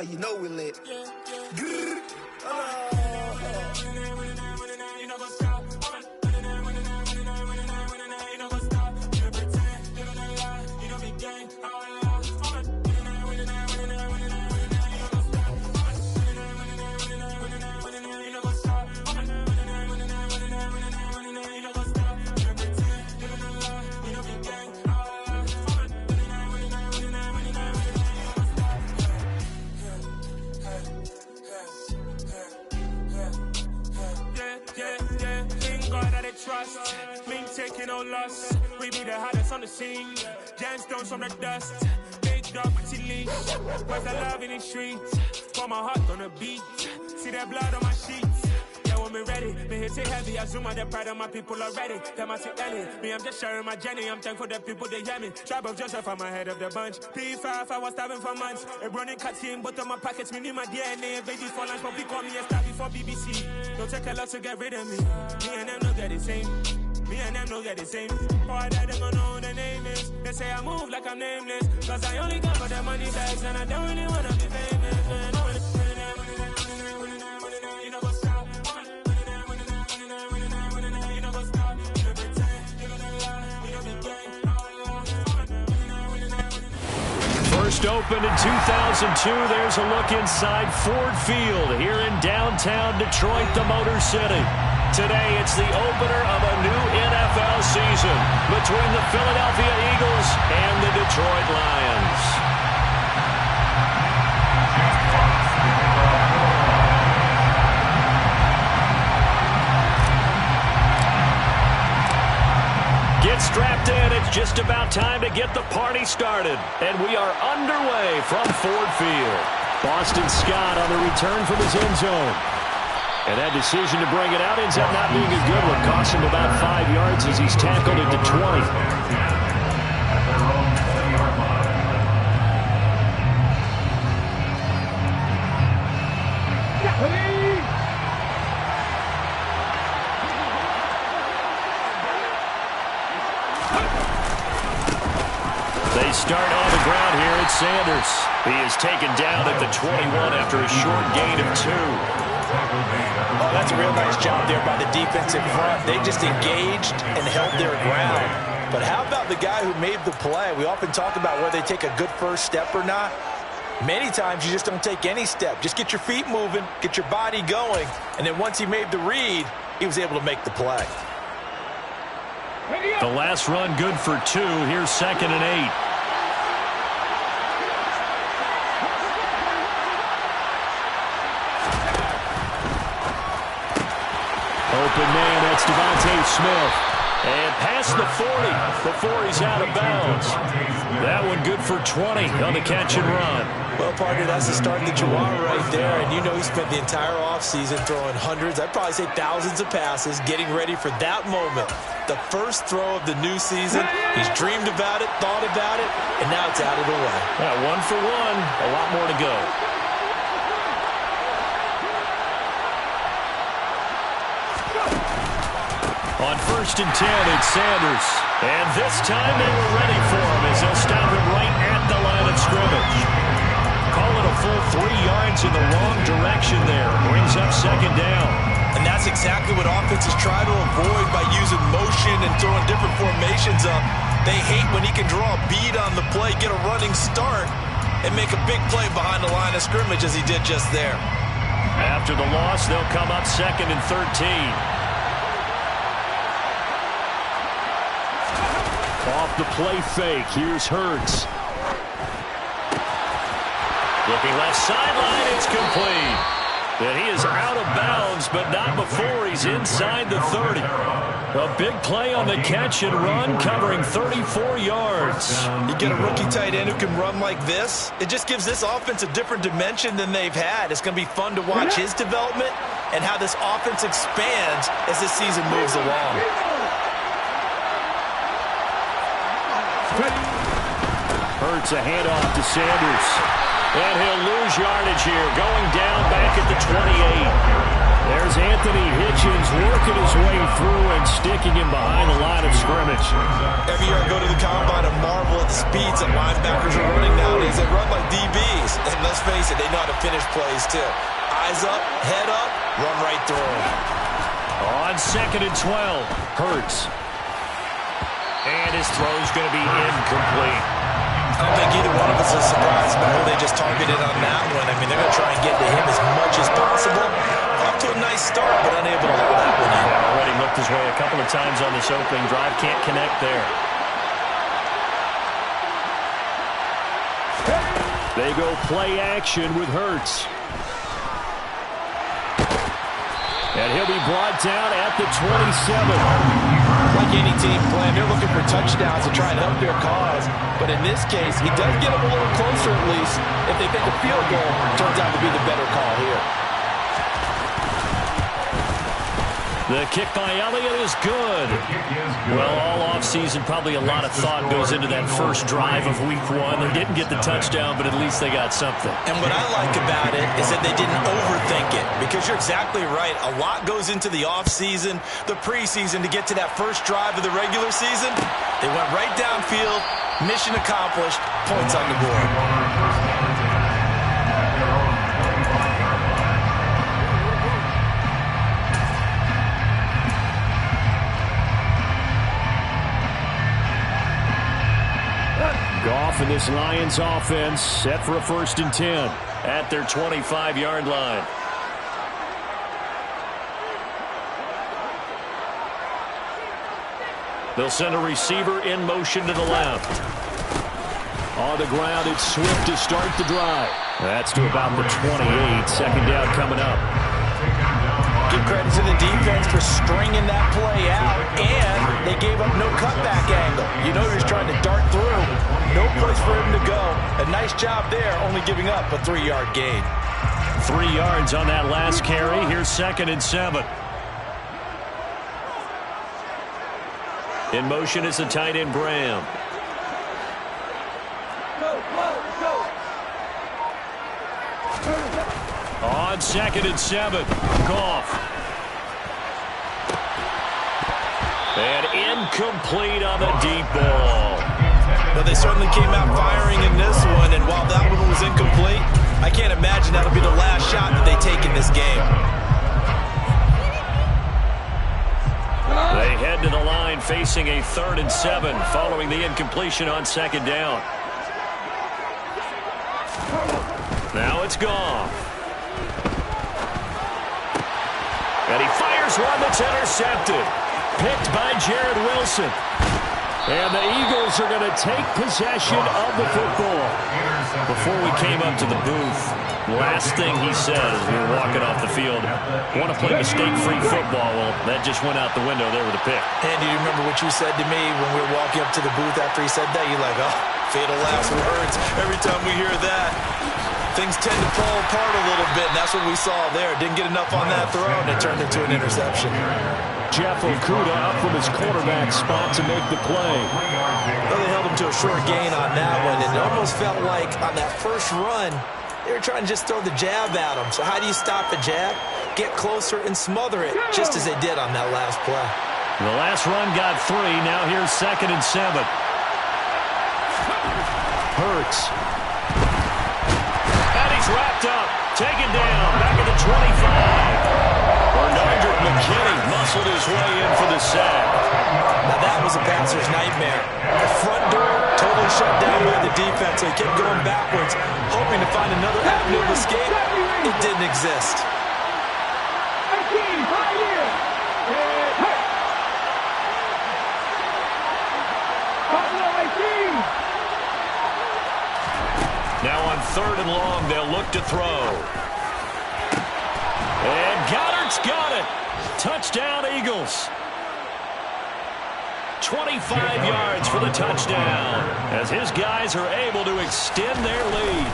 now you know we lit. Grrr. Trust, me taking no loss. We be the hottest on the scene. Gemstones from the dust. Big dog, pretty leash. Where's the love in the streets? Pour my heart on the beat. See that blood on my sheets. Yeah, when me ready, me hit it heavy. I zoom out the pride of my people already. Them I see Ellie. Me, I'm just sharing my journey. I'm thankful that people they hear me. Tribe of Joseph, I'm ahead of the bunch. P5, I was starving for months. A running cutscene, but on my pockets, me need my DNA. Baby for lunch, but we call me a star before BBC. Don't take a lot to get rid of me. Me and them no get the same. Me and them no get the same. Boy, that they gonna know who the name is. They say I move like I'm nameless. Cause I only got for the money bags and I don't really wanna be famous. Man. You know what's up. You know what's up. You pretend. You gonna lie. You know be gang. First opened in 2002, there's a look inside Ford Field here in downtown Detroit, the Motor City. Today, it's the opener of a new NFL season between the Philadelphia Eagles and the Detroit Lions. Get strapped in. It's just about time to get the party started. And we are underway from Ford Field. Boston Scott on the return from his end zone. And that decision to bring it out ends up not being a good one. Cost him about 5 yards as he's tackled it to 20. They start on the ground here at Sanders. He is taken down at the 21 after a short gain of 2. Oh, that's a real nice job there by the defensive front. They just engaged and held their ground. But how about the guy who made the play? We often talk about whether they take a good first step or not. Many times you just don't take any step. Just get your feet moving, get your body going, and then once he made the read, he was able to make the play. The last run good for 2. Here's 2nd and 8. Open man, that's Devontae Smith. And past the 40 before he's out of bounds. That one good for 20 on the catch and run. Well, partner, that's the start that you want right there. And you know he spent the entire offseason throwing hundreds, I'd probably say thousands of passes, getting ready for that moment. The first throw of the new season. He's dreamed about it, thought about it, and now it's out of the way. Yeah, 1 for 1, a lot more to go. On 1st and 10, it's Sanders. And this time they were ready for him as they'll stop him right at the line of scrimmage. Call it a full 3 yards in the wrong direction there. Brings up 2nd down. And that's exactly what offenses try to avoid by using motion and throwing different formations up. They hate when he can draw a bead on the play, get a running start, and make a big play behind the line of scrimmage as he did just there. After the loss, they'll come up 2nd and 13. Off the play fake, here's Hurts. Looking left sideline, it's complete. And he is out of bounds, but not before he's inside the 30. A big play on the catch and run, covering 34 yards. You get a rookie tight end who can run like this, it just gives this offense a different dimension than they've had. It's going to be fun to watch his development and how this offense expands as this season moves along. Hurts a handoff to Sanders. And he'll lose yardage here, going down back at the 28. There's Anthony Hitchens working his way through and sticking him behind the line of scrimmage. Every year I go to the combine and marvel at the speeds that linebackers are running nowadays. They run like DBs. And let's face it, they know how to finish plays too. Eyes up, head up, run right through them. On 2nd and 12, Hurts. And his throw's going to be incomplete. I don't think either one of us is surprised by who they just targeted on that one. I mean, they're going to try and get to him as much as possible. Off to a nice start, but unable to hold that one in. Already looked his way a couple of times on this opening drive. Can't connect there. They go play action with Hurts. And he'll be brought down at the 27. Like any team plan, they're looking for touchdowns to try and help their cause. But in this case, he does get them a little closer at least. If they think a field goal turns out to be the better call here. The kick by Elliott is good. Well, all offseason, probably a lot of thought goes into that first drive of week 1. They didn't get the touchdown, but at least they got something. And what I like about it is that they didn't overthink it, because you're exactly right. A lot goes into the offseason, the preseason, to get to that first drive of the regular season. They went right downfield, mission accomplished, points on the board. Goff and this Lions offense set for a 1st and 10 at their 25-yard line. They'll send a receiver in motion to the left. On the ground, it's Swift to start the drive. That's to about the 28. 2nd down coming up. Give credit to the defense for stringing that play out, and they gave up no cutback angle. You know he's trying to dart through. No place for him to go. A nice job there, only giving up a 3-yard gain. 3 yards on that last carry. Here's 2nd and 7. In motion is the tight end, Graham. On 2nd and 7, Goff. And incomplete on the deep ball. Well, they certainly came out firing in this one, and while that one was incomplete, I can't imagine that'll be the last shot that they take in this game. They head to the line facing a 3rd and 7 following the incompletion on 2nd down. Now it's Goff. And he fires one that's intercepted. Picked by Jared Wilson. And the Eagles are going to take possession of the football. Before we came up to the booth, last thing he said as we were walking off the field, want to play mistake-free football. Well, that just went out the window there with a pick. And do you remember what you said to me when we were walking up to the booth after he said that? You're like, oh, fatal last words. Every time we hear that, things tend to fall apart a little bit, and that's what we saw there. Didn't get enough on that throw, and it turned into an interception. Jeff Okudah up from his quarterback spot to make the play. Well, they held him to a short gain on that one, and it almost felt like on that first run, they were trying to just throw the jab at him. So how do you stop a jab? Get closer and smother it, just as they did on that last play. The last run got 3. Now here's 2nd and 7. Hurts. And he's wrapped up. Taken down. Back at the 25. Bernard McKinney muscled his way in for the sack. Now that was a passer's nightmare. The front door totally shut down by the defense. They kept going backwards, hoping to find another avenue of escape. It didn't exist. Now on 3rd and long, they'll look to throw. And Goddard's got it. Touchdown, Eagles. 25 yards for the touchdown as his guys are able to extend their lead.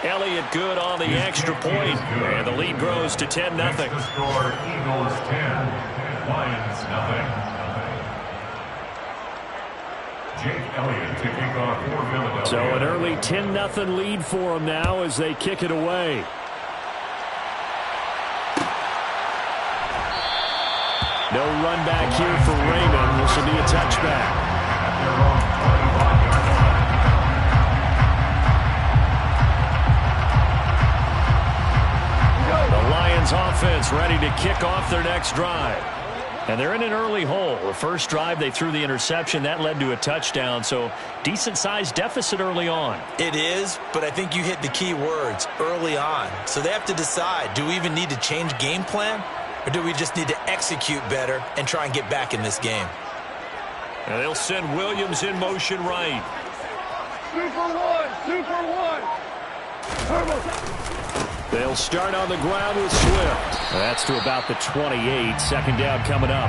Elliott good on the extra point, and the lead grows to 10-0. Score Eagles 10, Lions 0. Jake Elliott to kick off for Philadelphia. So an early 10-0 lead for them now as they kick it away. No run back here for Raymond. This will be a touchback. The Lions offense ready to kick off their next drive. And they're in an early hole. The first drive, they threw the interception. That led to a touchdown, so decent-sized deficit early on. It is, but I think you hit the key words, early on. So they have to decide, do we even need to change game plan, or do we just need to execute better and try and get back in this game? And they'll send Williams in motion right. Super one. They'll start on the ground with Swift. That's to about the 28. Second down coming up.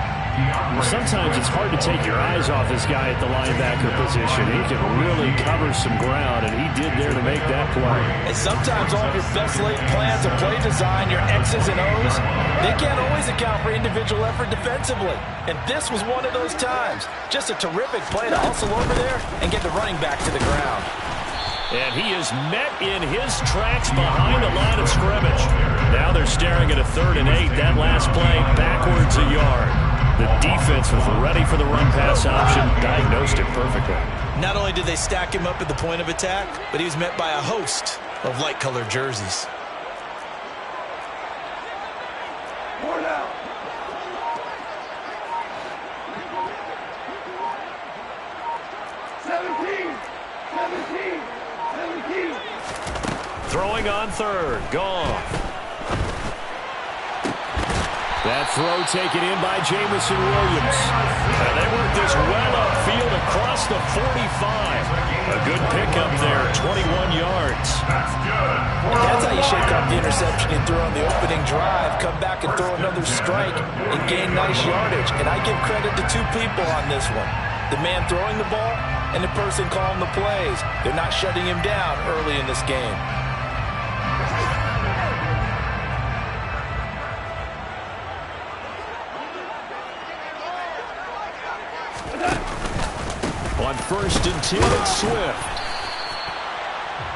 Sometimes it's hard to take your eyes off this guy at the linebacker position. He can really cover some ground, and he did there to make that play. And sometimes all of your best laid plans of play design, your X's and O's, they can't always account for individual effort defensively. And this was one of those times. Just a terrific play to hustle over there and get the running back to the ground. And he is met in his tracks behind the line of scrimmage. Now they're staring at a 3rd and 8. That last play, backwards a yard. The defense was ready for the run-pass option, diagnosed it perfectly. Not only did they stack him up at the point of attack, but he was met by a host of light-colored jerseys. Throwing on 3rd. Goff. That throw taken in by Jamison Williams. And they work this well upfield across the 45. A good pickup there, 21 yards. That's how you shake off the interception you threw on the opening drive, come back and throw another strike and gain nice yardage. And I give credit to two people on this one. The man throwing the ball and the person calling the plays. They're not shutting him down early in this game. On 1st and 10, it's Swift.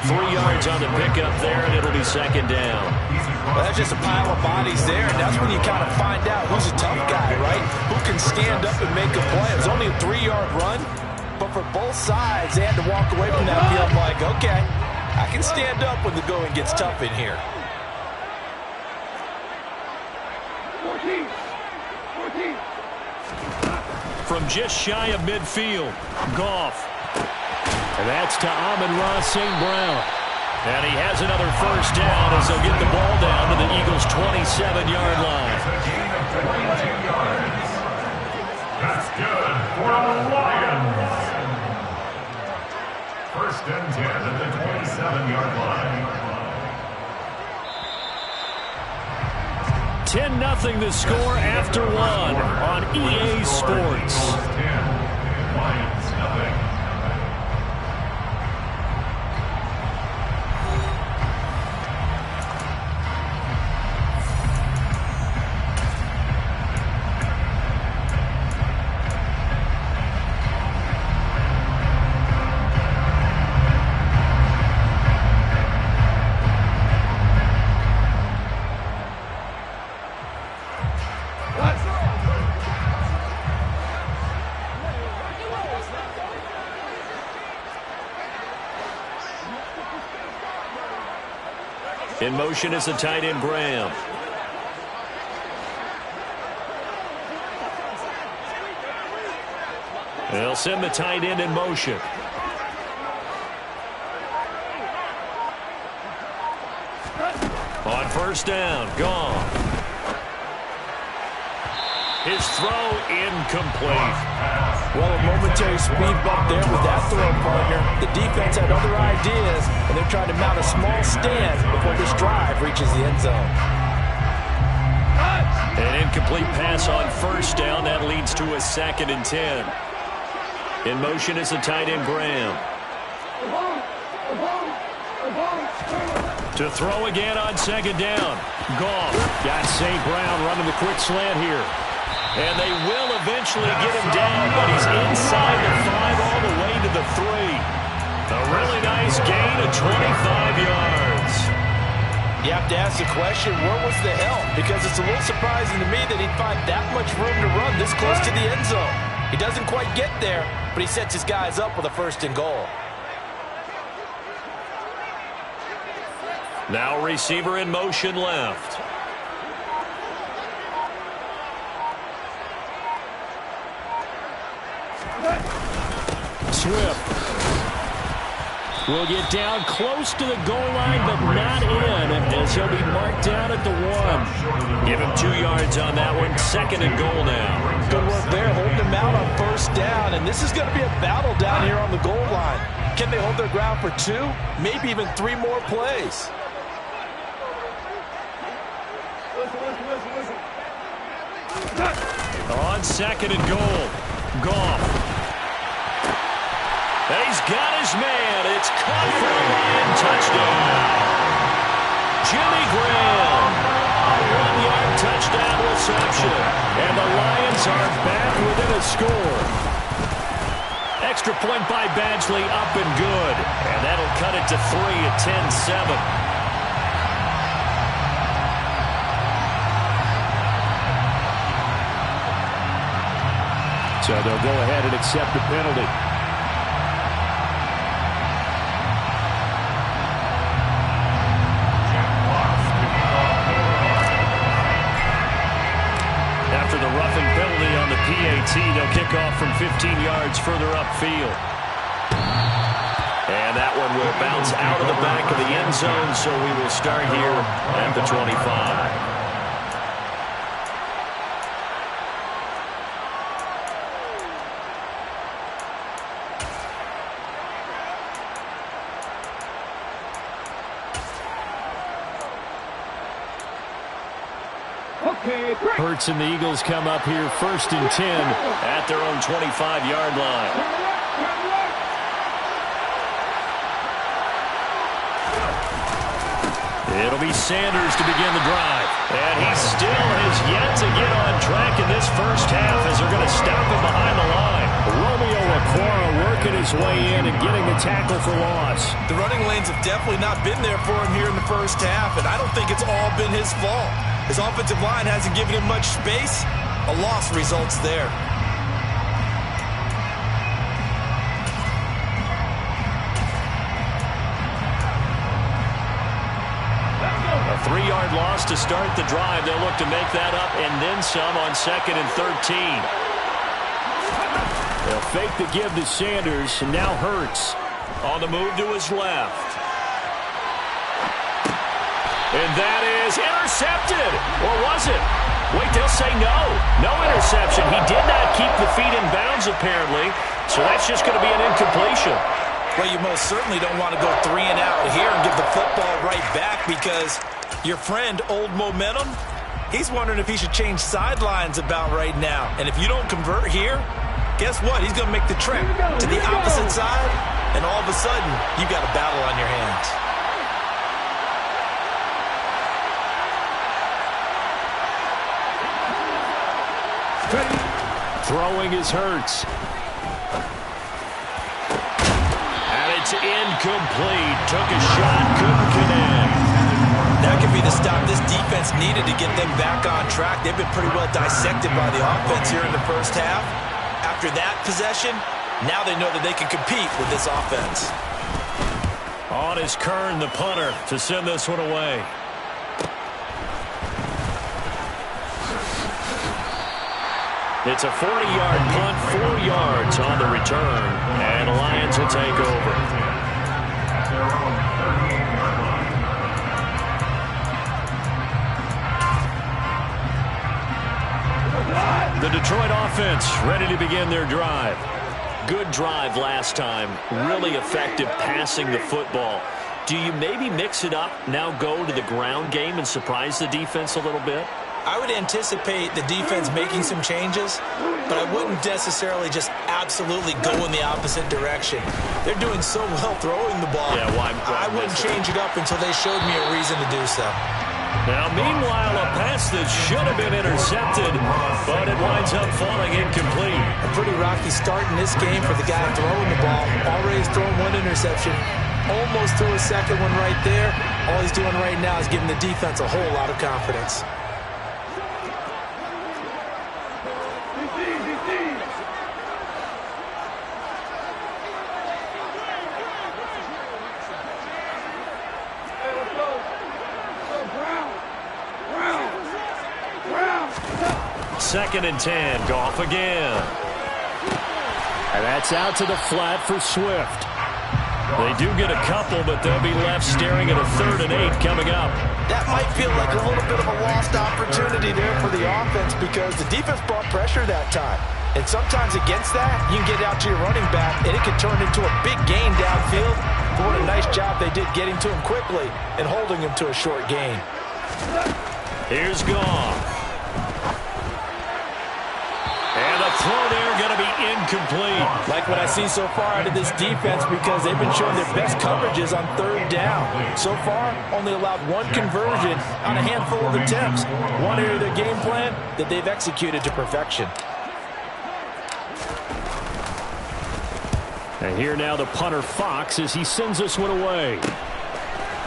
3 yards on the pickup there, and it'll be 2nd down. Well, that's just a pile of bodies there, and that's when you kind of find out who's a tough guy, right? Who can stand up and make a play. It was only a 3-yard run, but for both sides, they had to walk away from that field like, okay, I can stand up when the going gets tough in here. 14. From just shy of midfield, Goff. And that's to Amon-Ra St. Brown. And he has another first down as they'll get the ball down to the Eagles' 27-yard line. That's good for the Lions. 1st and 10 at the 27-yard line. 10-0 the score after 1 on EA Sports. Lions, nothing. In motion is the tight end, Graham. They'll send the tight end in motion. On 1st down, gone. His throw incomplete. Well, a momentary speed bump there with that throw, partner. The defense had other ideas, and they're trying to mount a small stand before this drive reaches the end zone. An incomplete pass on 1st down. That leads to a 2nd and 10. In motion is the tight end, Graham. To throw again on 2nd down. Goff got St. Brown running the quick slant here. And they will eventually get him down, but he's inside the 5 all the way to the 3. A really nice gain of 25 yards. Yeah, have to ask the question, where was the help? Because it's a little surprising to me that he'd find that much room to run this close to the end zone. He doesn't quite get there, but he sets his guys up with a 1st and goal. Now receiver in motion left. Swift will get down close to the goal line, but not in, as he'll be marked down at the 1. Give him 2 yards on that one. 2nd and goal now. Good work there, holding him out on 1st down, and this is going to be a battle down here on the goal line. Can they hold their ground for 2, maybe even 3 more plays? On 2nd and goal, Goff. And he's got his man. It's caught for a Lion touchdown. Jimmy Graham, a 1-yard touchdown reception. And the Lions are back within a score. Extra point by Badgley, up and good. And that'll cut it to 3 at 10-7. So they'll go ahead and accept the penalty. After the roughing penalty on the PAT, they'll kick off from 15 yards further upfield. And that one will bounce out of the back of the end zone, so we will start here at the 25. Hurts and the Eagles come up here 1st and 10 at their own 25-yard line. It'll be Sanders to begin the drive. And he still has yet to get on track in this first half as they're going to stop him behind the line. Romeo Okwara working his way in and getting the tackle for loss. The running lanes have definitely not been there for him here in the first half, and I don't think it's all been his fault. His offensive line hasn't given him much space. A loss results there. A 3-yard loss to start the drive. They'll look to make that up and then some on 2nd and 13. They'll fake the give to Sanders, and now Hurts on the move to his left. And that is intercepted. Or was it? Wait, they'll say no. No interception. He did not keep the feet in bounds, apparently. So that's just going to be an incompletion. Well, you most certainly don't want to go 3 and out here and give the football right back, because your friend, Old Momentum, he's wondering if he should change sidelines about right now. And if you don't convert here, guess what? He's going to make the trek to the opposite side, and all of a sudden, you've got a battle on your hands. Throwing his Hurts. And it's incomplete. Took a shot, couldn't connect. That could be the stop this defense needed to get them back on track. They've been pretty well dissected by the offense here in the first half. After that possession, now they know that they can compete with this offense. On is Kern, the punter, to send this one away. It's a 40-yard punt, 4 yards on the return, and the Lions will take over. The Detroit offense ready to begin their drive. Good drive last time. Really effective passing the football. Do you maybe mix it up, now go to the ground game and surprise the defense a little bit? I would anticipate the defense making some changes, but I wouldn't necessarily just absolutely go in the opposite direction. They're doing so well throwing the ball. Yeah, I wouldn't change it up until they showed me a reason to do so. Now, meanwhile, a pass that should have been intercepted, but it winds up falling incomplete. A pretty rocky start in this game for the guy throwing the ball. Already thrown 1 interception. almost threw a second one right there. All he's doing right now is giving the defense a whole lot of confidence. Second and 10. Goff again. And that's out to the flat for Swift. They do get a couple, but they'll be left staring at a 3rd and 8 coming up. That might feel like a little bit of a lost opportunity there for the offense because the defense brought pressure that time. And sometimes against that, you can get out to your running back, and it can turn into a big gain downfield. But what a nice job they did getting to him quickly and holding him to a short gain. Here's Goff. And the throw there going to be incomplete. Like what I see so far out of this defense because they've been showing their best coverages on 3rd down. So far, only allowed 1 conversion on a handful of attempts. One area of their game plan that they've executed to perfection. And here now the punter Fox as he sends this one away.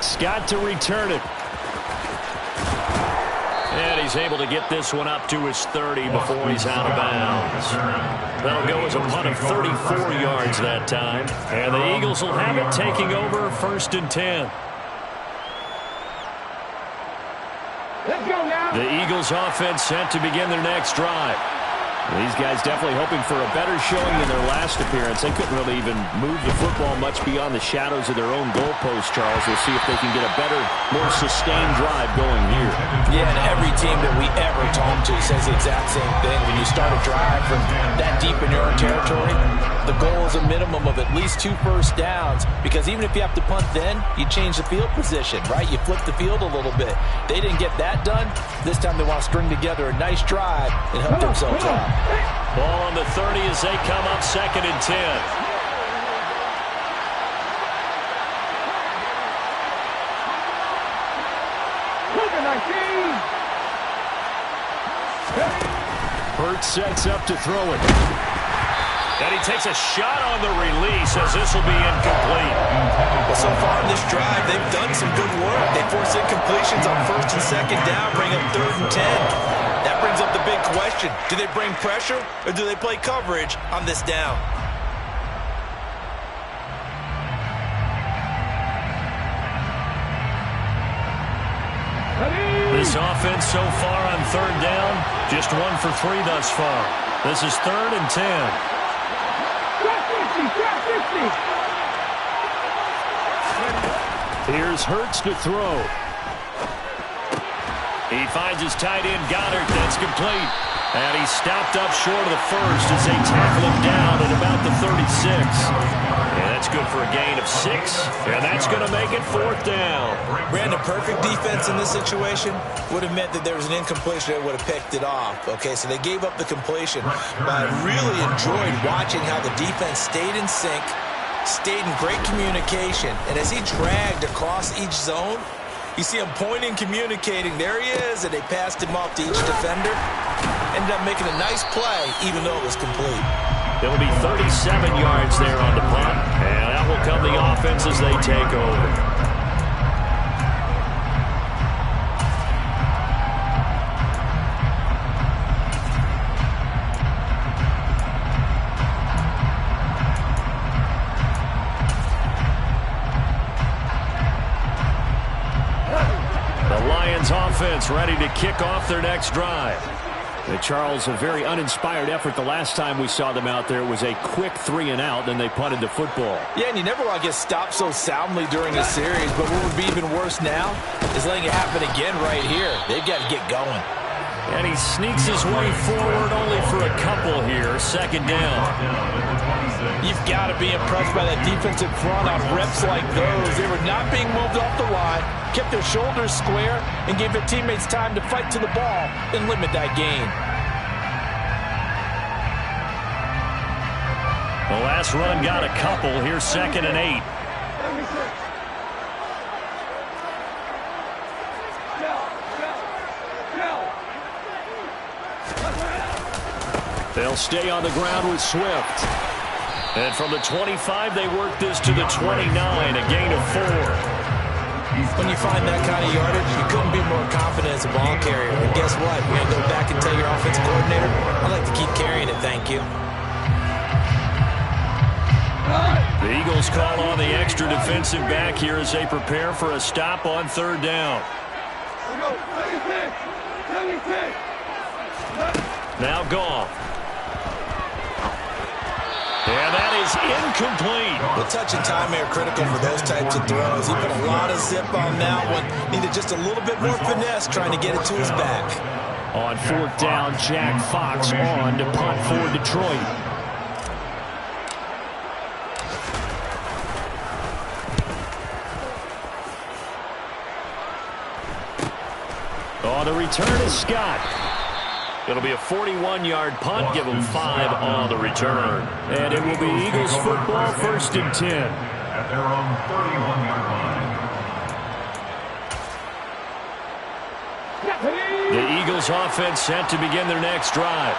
Scott to return it. And he's able to get this one up to his 30 before he's out of bounds. That'll go as a punt of 34 yards that time. And the Eagles will have it taking over 1st and 10. Let's go now. The Eagles offense set to begin their next drive. These guys definitely hoping for a better showing than their last appearance. They couldn't really even move the football much beyond the shadows of their own goalpost, Charles. We'll see if they can get a better, more sustained drive going here. Yeah, and every team that we ever talk to says the exact same thing. When you start a drive from that deep in your own territory, the goal is a minimum of at least 2 first downs because even if you have to punt then, you change the field position, right? You flip the field a little bit. They didn't get that done. This time they want to string together a nice drive and help themselves out. Ball on the 30 as they come up 2nd and 10. Hurts sets up to throw it. And he takes a shot on the release as this will be incomplete. Well, so far in this drive, they've done some good work. They force incompletions on 1st and 2nd down, bring up 3rd and 10. That brings up the big question. Do they bring pressure or do they play coverage on this down? This offense so far on 3rd down, just 1 for 3 thus far. This is 3rd and 10. Here's Hurts to throw. He finds his tight end Goddard. That's complete. And he's stopped up short of the 1st as they tackle him down at about the 36. And that's good for a gain of 6. And that's going to make it 4th down. Brandon, perfect defense in this situation would have meant that there was an incompletion that would have picked it off. Okay, so they gave up the completion. But I really enjoyed watching how the defense stayed in sync, stayed in great communication. And as he dragged across each zone, you see him pointing, communicating. There he is, and they passed him off to each defender. Ended up making a nice play, even though it was complete. It'll be 37 yards there on the punt, and that will come the offense as they take over. Offense ready to kick off their next drive. Charles, a very uninspired effort the last time we saw them out there. It was a quick 3 and out, then they punted the football. Yeah, and you never want to get stopped so soundly during a series, but what would be even worse now is letting it happen again right here. They've got to get going. And he sneaks his way forward only for a couple here. 2nd down. You've got to be impressed by that defensive front on reps like those. They were not being moved off the line, kept their shoulders square, and gave their teammates time to fight to the ball and limit that gain. The last run got a couple. Here's 2nd and 8. They'll stay on the ground with Swift. And from the 25, they work this to the 29, a gain of 4. When you find that kind of yardage, you couldn't be more confident as a ball carrier. And guess what? You're going to go back and tell your offensive coordinator, I'd like to keep carrying it, thank you. The Eagles call on the extra defensive back here as they prepare for a stop on 3rd down. Now Goff. And that is incomplete. The touch and timing are critical for those types of throws. He put a lot of zip on that one. Needed just a little bit more finesse trying to get it to his back. On 4th down, Jack Fox on to punt for Detroit. On the return is Scott. It'll be a 41-yard punt. Give them 5 on the return. And it will be Eagles football, 1st and 10. At their own 31-yard line. The Eagles offense set to begin their next drive.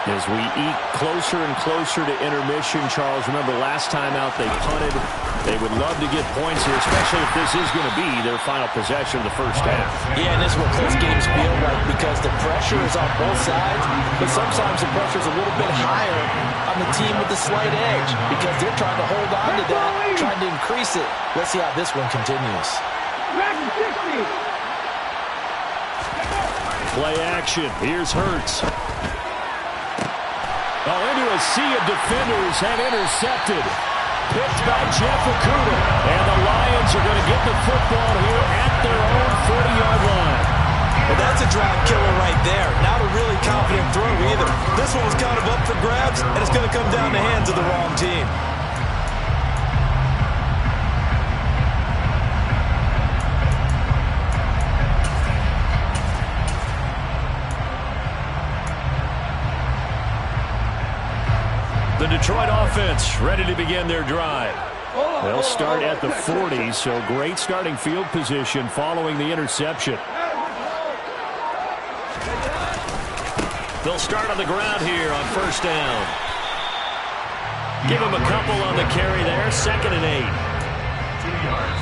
As we eke closer and closer to intermission, Charles, remember last time out they punted. They would love to get points here, especially if this is going to be their final possession of the first half. Yeah, and this is what close games feel like because the pressure is on both sides, but sometimes the pressure is a little bit higher on the team with the slight edge because they're trying to hold on to that, trying to increase it. Let's see how this one continues. Play action. Here's Hurts. Into a sea of defenders and intercepted. Picked by Jeff Okuda. And the Lions are going to get the football here at their own 40-yard line. Well, that's a drive killer right there. Not a really confident throw either. This one was kind of up for grabs, and it's going to come down the hands of the wrong team. The Detroit offense ready to begin their drive. They'll start at the 40, so great starting field position following the interception. They'll start on the ground here on 1st down. Give him a couple on the carry there, 2nd and 8.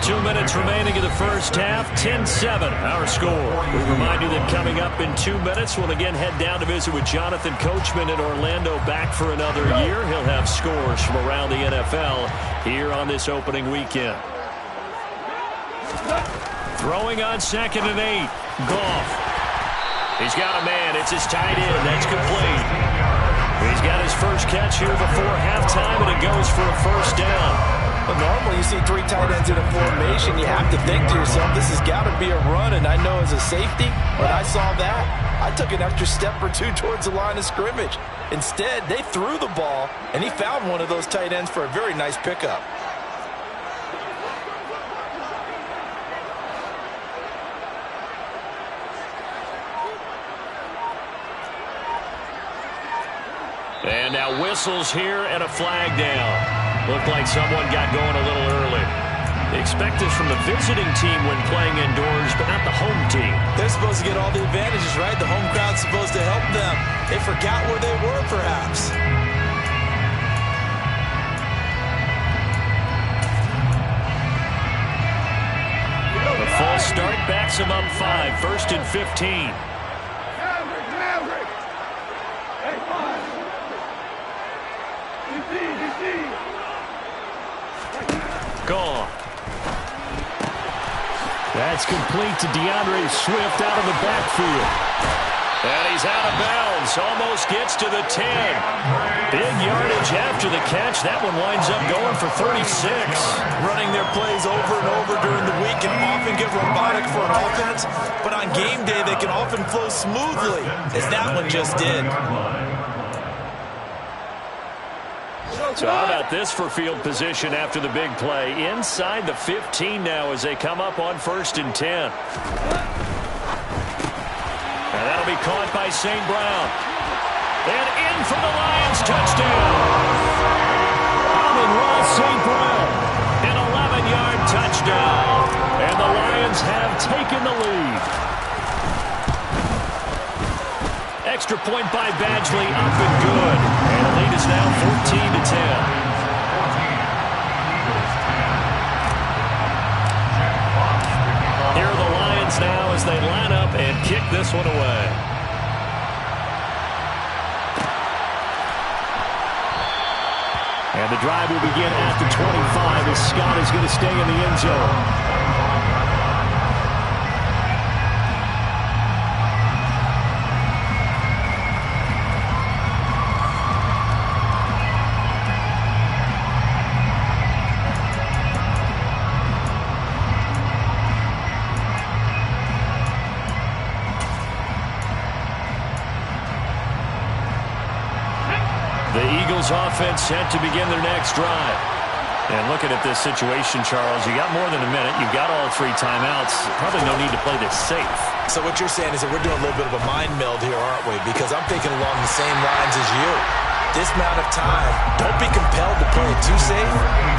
2 minutes remaining in the first half, 10-7 our score. We remind you that coming up in 2 minutes, we'll again head down to visit with Jonathan Coachman in Orlando, back for another year. He'll have scores from around the NFL here on this opening weekend. Throwing on 2nd and 8, Goff. He's got a man, it's his tight end, that's complete. He's got his first catch here before halftime, and it goes for a 1st down. But normally you see 3 tight ends in a formation, you have to think to yourself, this has got to be a run, and I know as a safety, when I saw that, I took an extra step or 2 towards the line of scrimmage. Instead, they threw the ball, and he found one of those tight ends for a very nice pickup. And now whistles here and a flag down. Looked like someone got going a little early. They expect this from the visiting team when playing indoors, but not the home team. They're supposed to get all the advantages, right? The home crowd's supposed to help them. They forgot where they were, perhaps. The false start backs them up 5, 1st and 15. Gone. That's complete to DeAndre Swift out of the backfield. And he's out of bounds. Almost gets to the 10. Big yardage after the catch. That one winds up going for 36. Running their plays over and over during the week can often get robotic for an offense, but on game day they can often flow smoothly, as that one just did. So how about this for field position after the big play? Inside the 15 now as they come up on 1st and 10. And that'll be caught by St. Brown. And in for the Lions, touchdown. Amon-Ra St. Brown, an 11-yard touchdown. And the Lions have taken the lead. Extra point by Badgley, up and good. And the lead is now 14-10. they line up and kick this one away. And the drive will begin at the 25 as Scott is going to stay in the end zone. Offense set to begin their next drive. And looking at this situation, Charles, you got more than a minute. You've got all 3 timeouts. Probably no need to play this safe. So what you're saying is that we're doing a little bit of a mind meld here, aren't we? Because I'm thinking along the same lines as you. This amount of time, don't be compelled to play it too safe.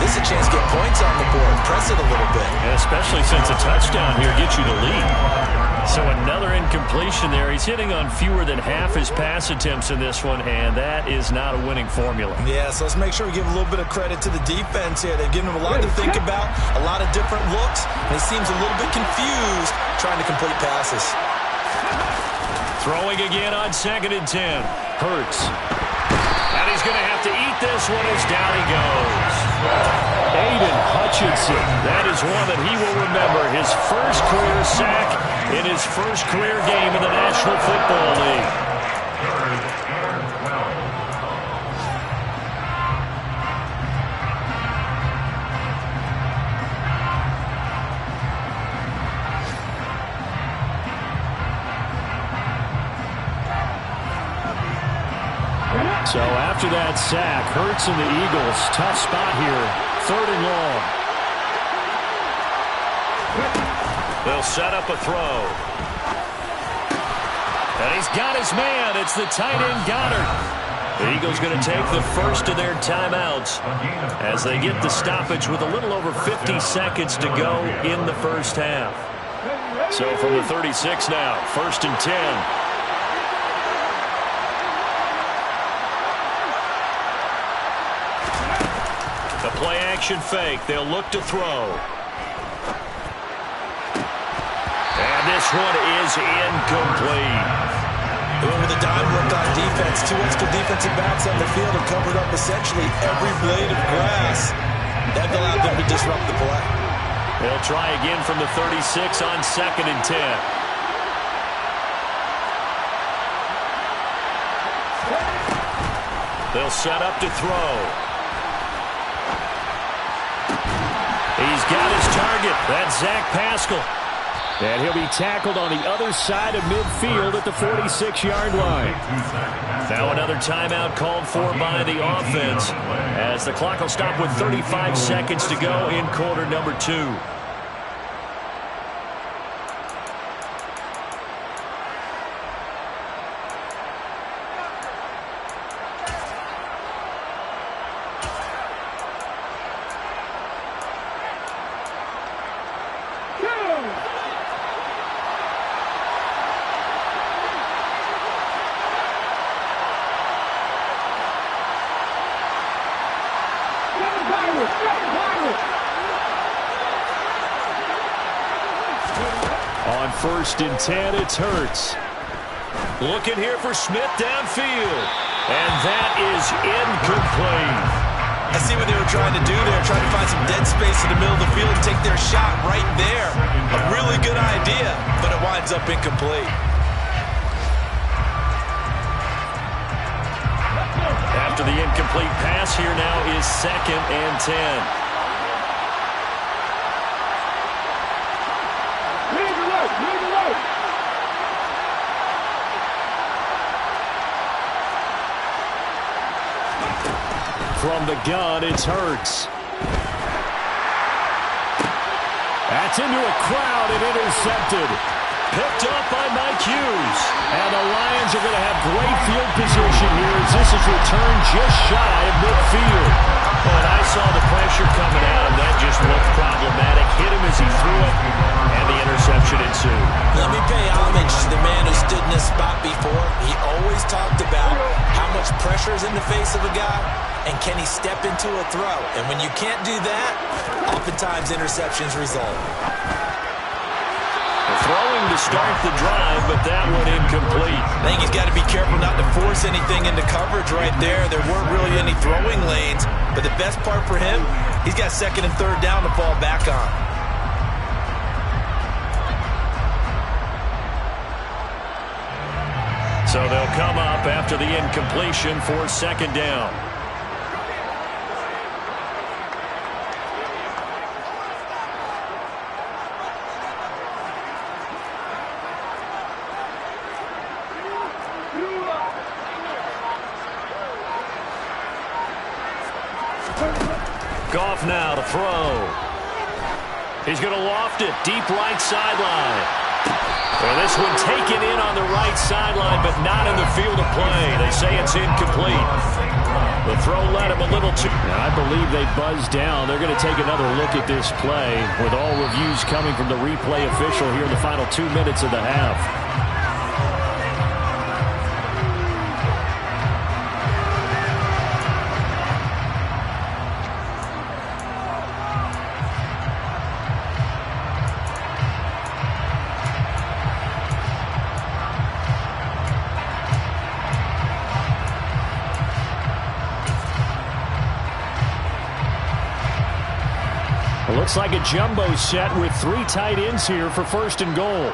This is a chance to get points on the board. Press it a little bit. And especially since a touchdown here gets you the lead. So another incompletion there. He's hitting on fewer than half his pass attempts in this one, and that is not a winning formula. Yeah, so let's make sure we give a little bit of credit to the defense here. They've given him a lot to think about, a lot of different looks, and he seems a little bit confused trying to complete passes. Throwing again on 2nd and 10. Hurts. And he's going to have to eat this one as down he goes. Aiden Hutchinson. That is one that he will remember. His first career sack in his first career game in the National Football League. So after that sack, Hurts and the Eagles, tough spot here, 3rd and long. They'll set up a throw. And he's got his man. It's the tight end Goddard. The Eagles going to take the first of their timeouts as they get the stoppage with a little over 50 seconds to go in the first half. So from the 36 now, 1st and 10. The play-action fake. They'll look to throw. And this one is incomplete. With the dime work on defense, 2 extra defensive backs on the field have covered up essentially every blade of grass. That allowed them to disrupt the play. They'll try again from the 36 on 2nd and 10. They'll set up to throw. He's got his target. That's Zach Pascal. And he'll be tackled on the other side of midfield at the 46-yard line. Now another timeout called for by the offense as the clock will stop with 35 seconds to go in quarter number 2. On 1st and 10, it's Hurts. Looking here for Smith downfield. And that is incomplete. I see what they were trying to do there, trying to find some dead space in the middle of the field and take their shot right there. A really good idea, but it winds up incomplete. After the incomplete pass, here now is 2nd and 10. From the gun, it's Hurts. That's into a crowd and intercepted. Picked up by Mike Hughes. And the Lions are going to have great field position here as this is returned just shy of midfield. But I saw the pressure coming at him. That just looked problematic. Hit him as he threw it, and the interception ensued. Let me pay homage to the man who stood in this spot before. He always talked about how much pressure is in the face of a guy, and can he step into a throw. And when you can't do that, oftentimes interceptions result. Throwing to start the drive, but that one incomplete. I think he's got to be careful not to force anything into coverage right there. There weren't really any throwing lanes, but the best part for him, he's got second and third down to fall back on. So they'll come up after the incompletion for second down. Goff now to throw. He's going to loft it deep right sideline. And this one taken in on the right sideline, but not in the field of play. They say it's incomplete. The throw led him a little too. I believe they buzzed down. They're going to take another look at this play with all reviews coming from the replay official here in the final 2 minutes of the half. Looks like a jumbo set with 3 tight ends here for first and goal.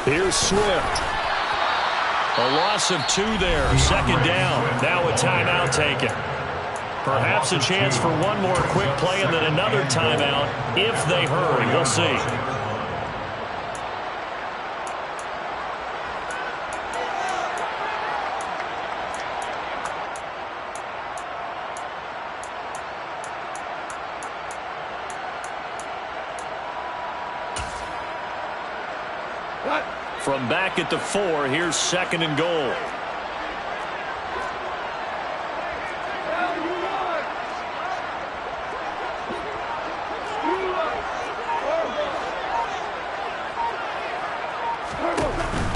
Here's Swift. A loss of 2 there. Second down. Now a timeout taken. Perhaps a chance for one more quick play and then another timeout if they hurry. We'll see. From back at the 4, here's second and goal.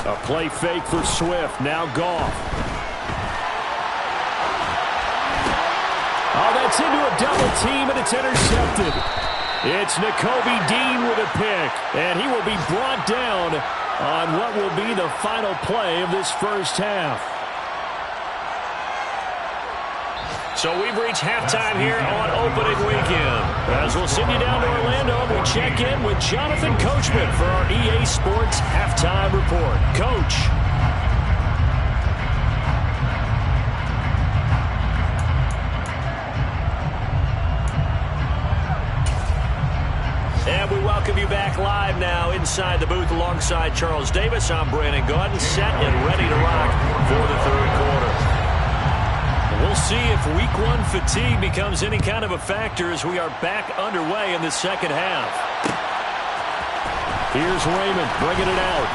A play fake for Swift. Now Goff. Oh, that's into a double team, and it's intercepted. It's Nakobe Dean with a pick, and he will be brought down on what will be the final play of this first half. So we've reached halftime here on opening weekend. As we'll send you down to Orlando, we check in with Jonathan Coachman for our EA Sports Halftime Report. Coach. And we welcome you back live now inside the booth alongside Charles Davis. I'm Brandon Gaudin, set and ready to rock for the third quarter. We'll see if week 1 fatigue becomes any kind of a factor as we are back underway in the second half. Here's Raymond bringing it out.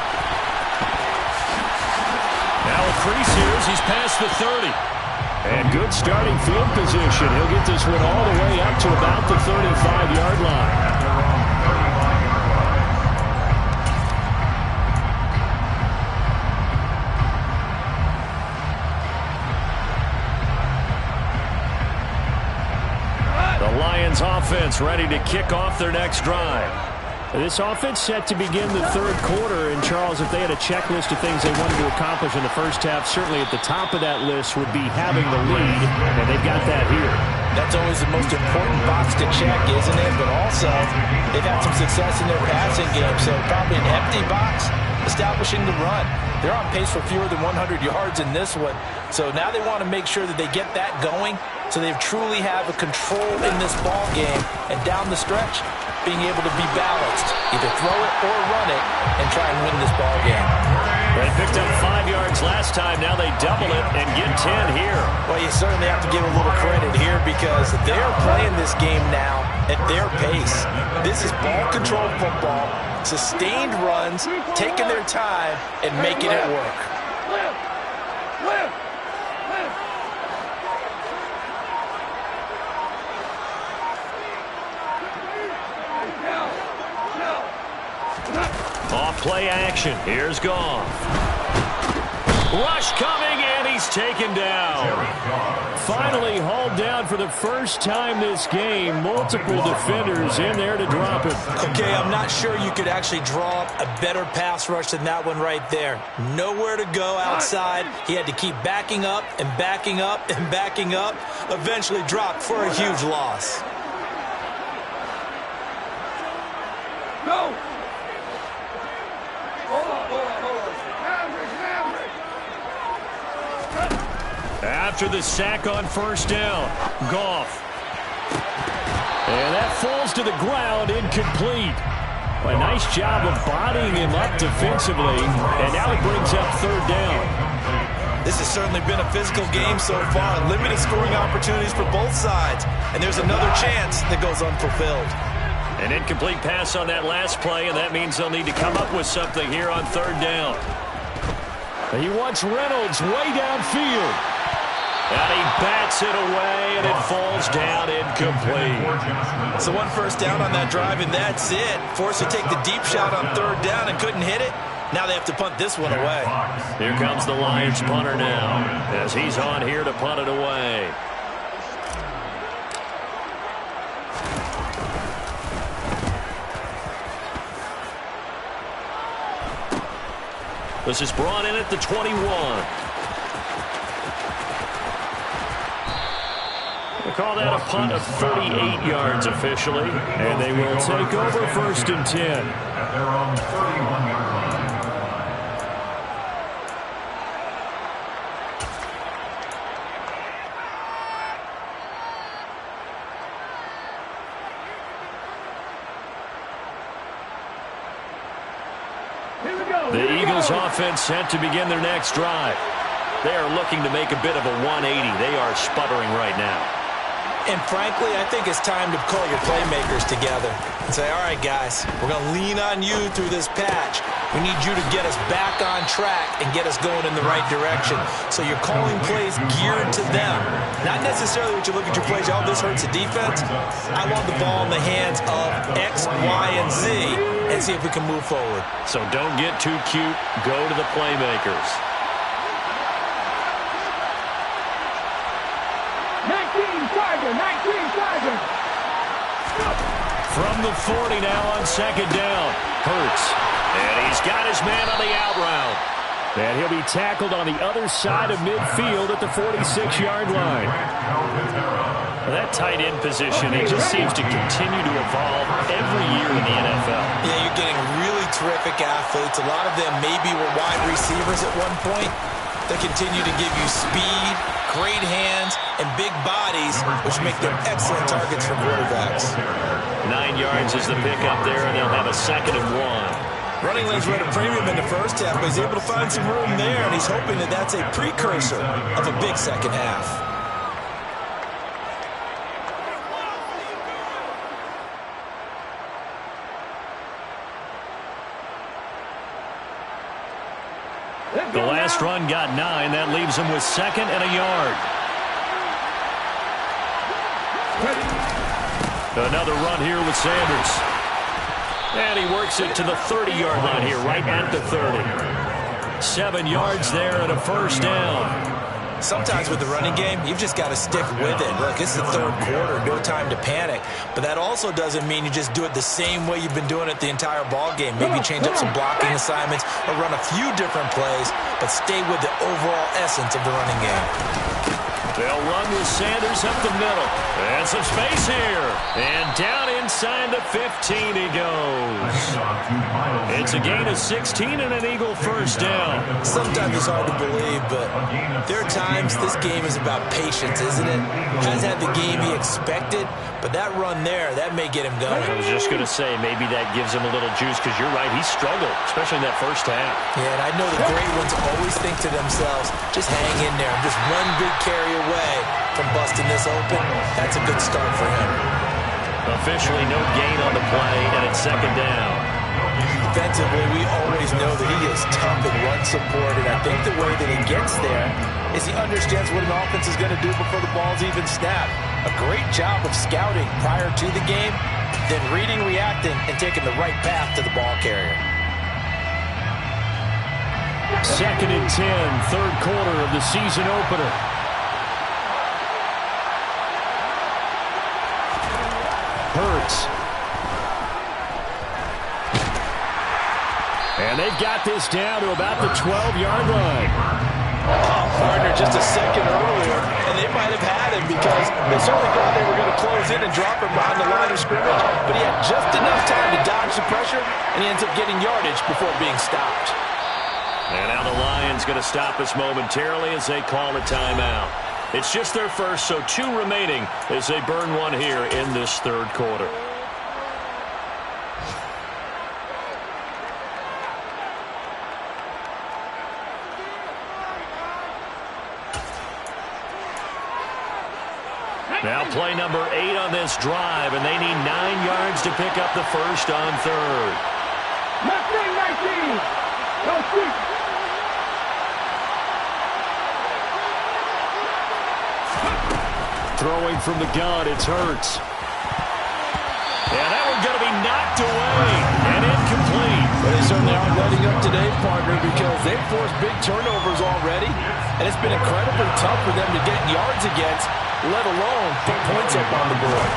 Now a crease here as he's past the 30. And good starting field position. He'll get this one all the way up to about the 35-yard line. Offense ready to kick off their next drive. This offense set to begin the third quarter, and Charles, if they had a checklist of things they wanted to accomplish in the first half, certainly at the top of that list would be having the lead, and they've got that here. That's always the most important box to check, isn't it? But also, they've had some success in their passing game, so probably an empty box, establishing the run. They're on pace for fewer than 100 yards in this one, so now they want to make sure that they get that going so they truly have a control in this ball game, and down the stretch, being able to be balanced, either throw it or run it, and try and win this ball game. They picked up 5 yards last time. Now they double it and get 10 here. Well, you certainly have to give a little credit here because they're playing this game now at their pace. This is ball control football, sustained runs, taking their time, and making it work. Off play action. Here's Goff. Rush coming, and he's taken down. Finally hauled down for the first time this game. Multiple defenders in there to drop him. Okay, I'm not sure you could actually draw up a better pass rush than that one right there. Nowhere to go outside. He had to keep backing up and backing up and backing up. Eventually dropped for a huge loss. Go! Hold on. After the sack on first down, Goff. And that falls to the ground, incomplete. A nice job of bodying him up defensively, and now it brings up third down. This has certainly been a physical game so far. Limited scoring opportunities for both sides, and there's another chance that goes unfulfilled. An incomplete pass on that last play, and that means they'll need to come up with something here on third down. He wants Reynolds way downfield. And he bats it away, and it falls down incomplete. So one first down on that drive, and that's it. Forced to take the deep shot on third down and couldn't hit it. Now they have to punt this one away. Here comes the Lions punter now, as he's on here to punt it away. This is brought in at the 21. They call that a punt of 38 yards officially, and they will take over first and 10. At their own 31-yard line. The Eagles offense set to begin their next drive. They are looking to make a bit of a 180. They are sputtering right now. And frankly, I think it's time to call your playmakers together and say, all right, guys, we're going to lean on you through this patch. We need you to get us back on track and get us going in the right direction. So you're calling plays geared to them. Not necessarily what you look at your plays, oh, this hurts the defense. I want the ball in the hands of X, Y, and Z and see if we can move forward. So don't get too cute. Go to the playmakers. 19 Tiger. From the 40 now on second down. Hurts. And he's got his man on the out route. And he'll be tackled on the other side of midfield at the 46-yard line. That tight end position, it just seems to continue to evolve every year in the NFL. Yeah, you're getting really terrific athletes. A lot of them maybe were wide receivers at one point. They continue to give you speed, great hands, and big bodies, which make them excellent targets for quarterbacks. 9 yards is the pickup there, and they'll have a 2nd and 1. Running lanes were at a premium in the first half, but he's able to find some room there, and he's hoping that that's a precursor of a big second half. The last run got 9. That leaves him with 2nd and a yard. Another run here with Sanders. And he works it to the 30-yard line here, right at the 30. 7 yards there and a first down. Sometimes with the running game, you've just got to stick with it. Look, it's the third quarter, no time to panic. But that also doesn't mean you just do it the same way you've been doing it the entire ball game. Maybe change up some blocking assignments or run a few different plays, but stay with the overall essence of the running game. They'll run with Sanders up the middle. And some space here. And down inside the 15 he goes. It's a gain of 16 and an Eagle first down. Sometimes it's hard to believe, but there are times this game is about patience, isn't it? Has had the game he expected, but that run there, that may get him going. I was just going to say, maybe that gives him a little juice, because you're right, he struggled, especially in that first half. Yeah, and I know the great ones always think to themselves, just hang in there, just one big carry away from busting this open. That's a good start for him. Officially no gain on the play, and it's 2nd down. Defensively, we always know that he is tough in run support, and I think the way that he gets there is he understands what an offense is going to do before the ball's even snapped. A great job of scouting prior to the game, then reading, reacting, and taking the right path to the ball carrier. 2nd and 10, third quarter of the season opener. Hurts. And they've got this down to about the 12-yard line. Oh, partner, just a second earlier, and they might have had him because they certainly thought they were going to close in and drop him behind the line of scrimmage, but he had just enough time to dodge the pressure, and he ends up getting yardage before being stopped. And now the Lions going to stop us momentarily as they call a timeout. It's just their first, so 2 remaining as they burn one here in this third quarter. Now play number 8 on this drive, and they need 9 yards to pick up the first on third. 19. Go sweep. Throwing from the gun, it's Hurts. And that one's going to be knocked away and incomplete. But they certainly aren't letting up today, partner, because they've forced big turnovers already, and it's been incredibly tough for them to get yards against, let alone put points up on the board.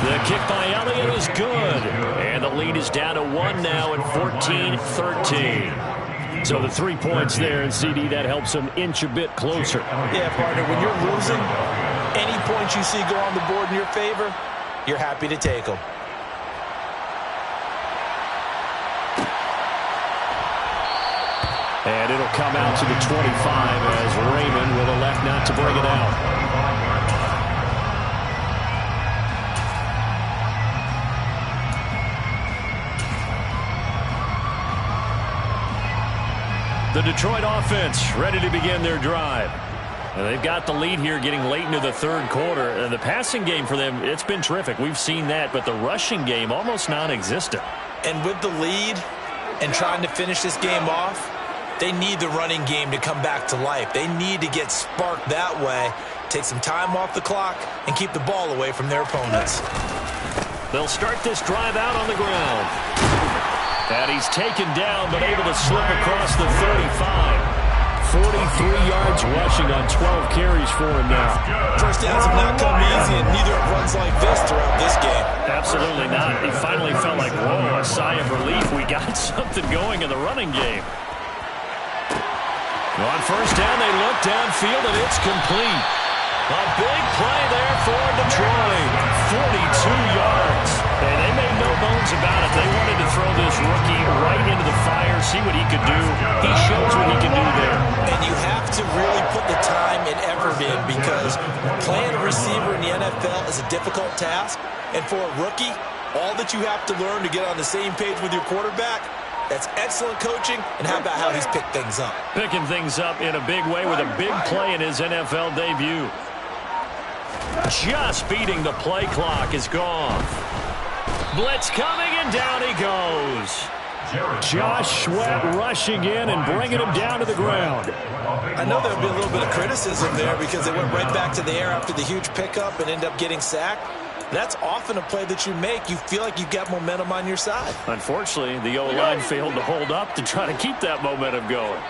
The kick by Elliott is good. And the lead is down to 1 now at 14-13. So the 3 points there, and CD, that helps them inch a bit closer. Yeah, partner, when you're losing, any points you see go on the board in your favor, you're happy to take them. And it'll come out to the 25 as Raymond will elect not to bring it out. The Detroit offense ready to begin their drive. And they've got the lead here getting late into the third quarter. And the passing game for them, it's been terrific. We've seen that, but the rushing game almost non-existent. And with the lead and trying to finish this game off, they need the running game to come back to life. They need to get sparked that way, take some time off the clock, and keep the ball away from their opponents. They'll start this drive out on the ground. And he's taken down, but able to slip across the 35. 43 yards rushing on 12 carries for him now. First downs have not come easy, and neither have runs like this throughout this game. Absolutely not. He finally felt like, whoa, a sigh of relief. We got something going in the running game. On first down, they look downfield, and it's complete. A big play there for Detroit. 42 yards. And they made no bones about it. They wanted to throw this rookie right into the fire, see what he could do. He shows what he can do there. And you have to really put the time and effort in because playing a receiver in the NFL is a difficult task. And for a rookie, all that you have to learn to get on the same page with your quarterback, that's excellent coaching. And how about how he's picked things up? Picking things up in a big way with a big play in his NFL debut. Just beating the play clock is gone. Blitz coming, and down he goes. Josh Sweat rushing in and bringing him down to the ground. I know there'll be a little bit of criticism there because they went right back to the air after the huge pickup and end up getting sacked. That's often a play that you make. You feel like you've got momentum on your side. Unfortunately, the O-line failed to hold up to try to keep that momentum going.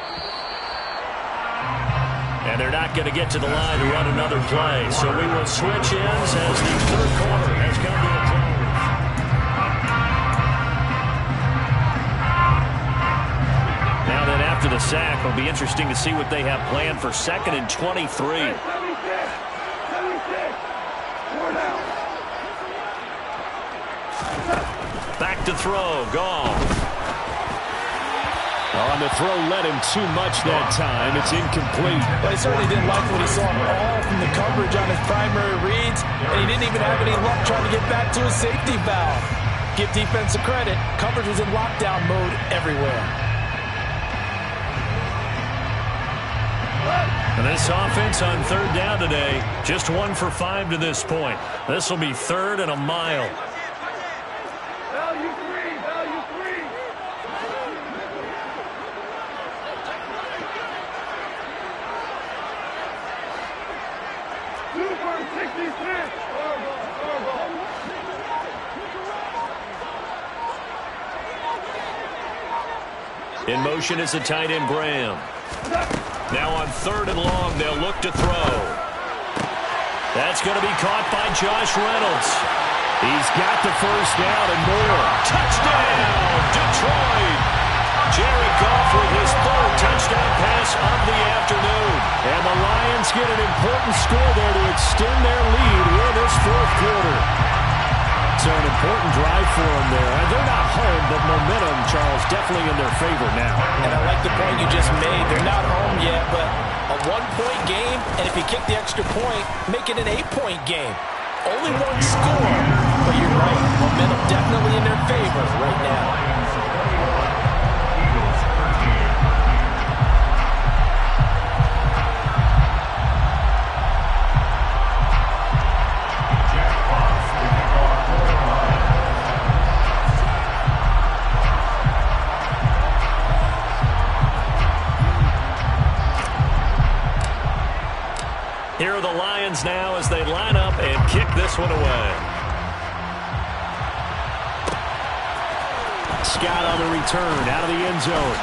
And they're not going to get to the line to run another play. So we will switch ends as the third quarter has come to a close. Now then, after the sack, it'll be interesting to see what they have planned for 2nd and 23. 76. 4 down. Back to throw. Gone. On the throw, led him too much that time. It's incomplete. But he certainly didn't like what he saw all from the coverage on his primary reads, and he didn't even have any luck trying to get back to his safety valve. Give defensive credit. Coverage was in lockdown mode everywhere. And this offense on third down today, just 1 for 5 to this point. This will be 3rd and a mile. Value 3. Value 3. Super 66. In motion is the tight end, Graham. Now on 3rd and long, they'll look to throw. That's going to be caught by Josh Reynolds. He's got the first down and more. Touchdown, Detroit! Jared Goff with his 3rd touchdown pass of the afternoon. And the Lions get an important score there to extend their lead here in this 4th quarter. So an important drive for them there. And they're not home, but momentum, Charles, definitely in their favor now. And I like the point you just made. They're not home yet, but a 1-point game, and if you kick the extra point, make it an 8-point game. Only 1 score, but you're right. Momentum definitely in their favor right now. Here are the Lions now as they line up and kick this one away. Scott on the return out of the end zone.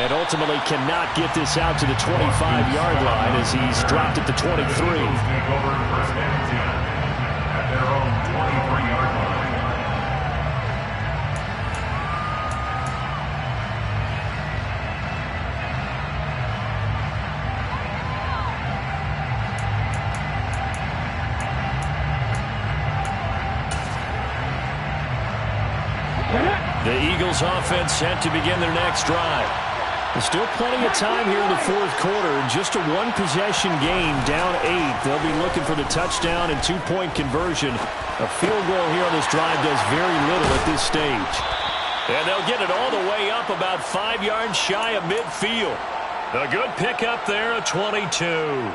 And ultimately cannot get this out to the 25-yard line as he's dropped at the 23. Take over 1st and 10 at their own 23-yard line. The Eagles offense set to begin their next drive. There's still plenty of time here in the 4th quarter. Just a 1-possession game, down 8. They'll be looking for the touchdown and 2-point conversion. A field goal here on this drive does very little at this stage. And they'll get it all the way up about 5 yards shy of midfield. A good pickup there, a 22.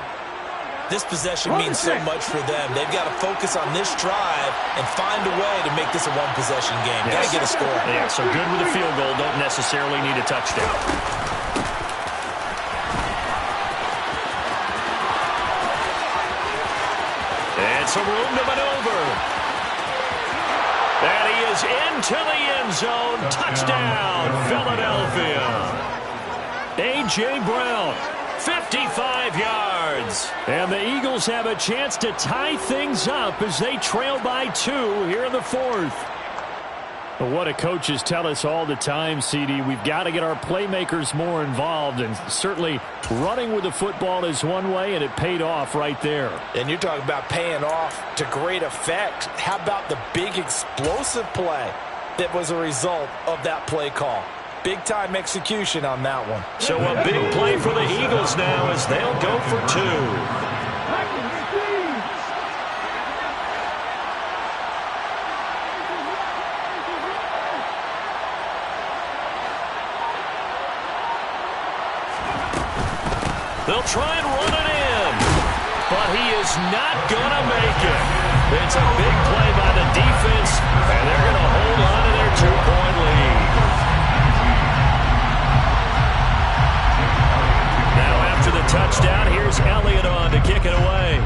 This possession means so much for them. They've got to focus on this drive and find a way to make this a 1-possession game. Got to get a score. Yeah, so good with a field goal. Don't necessarily need a touchdown. And some room to maneuver. And he is into the end zone. Touchdown, Philadelphia. A.J. Brown. 55 yards. And the Eagles have a chance to tie things up as they trail by 2 here in the 4th. But what do coaches tell us all the time, CD? We've got to get our playmakers more involved, and certainly running with the football is one way, and it paid off right there. And you're talking about paying off to great effect. How about the big explosive play that was a result of that play call? Big-time execution on that one. So a big play for the Eagles now as they'll go for 2. They'll try and run it in, but he is not going to make it. It's a big play by the defense, and they're going to hold on to their 2-point lead. After the touchdown, here's Elliott on to kick it away.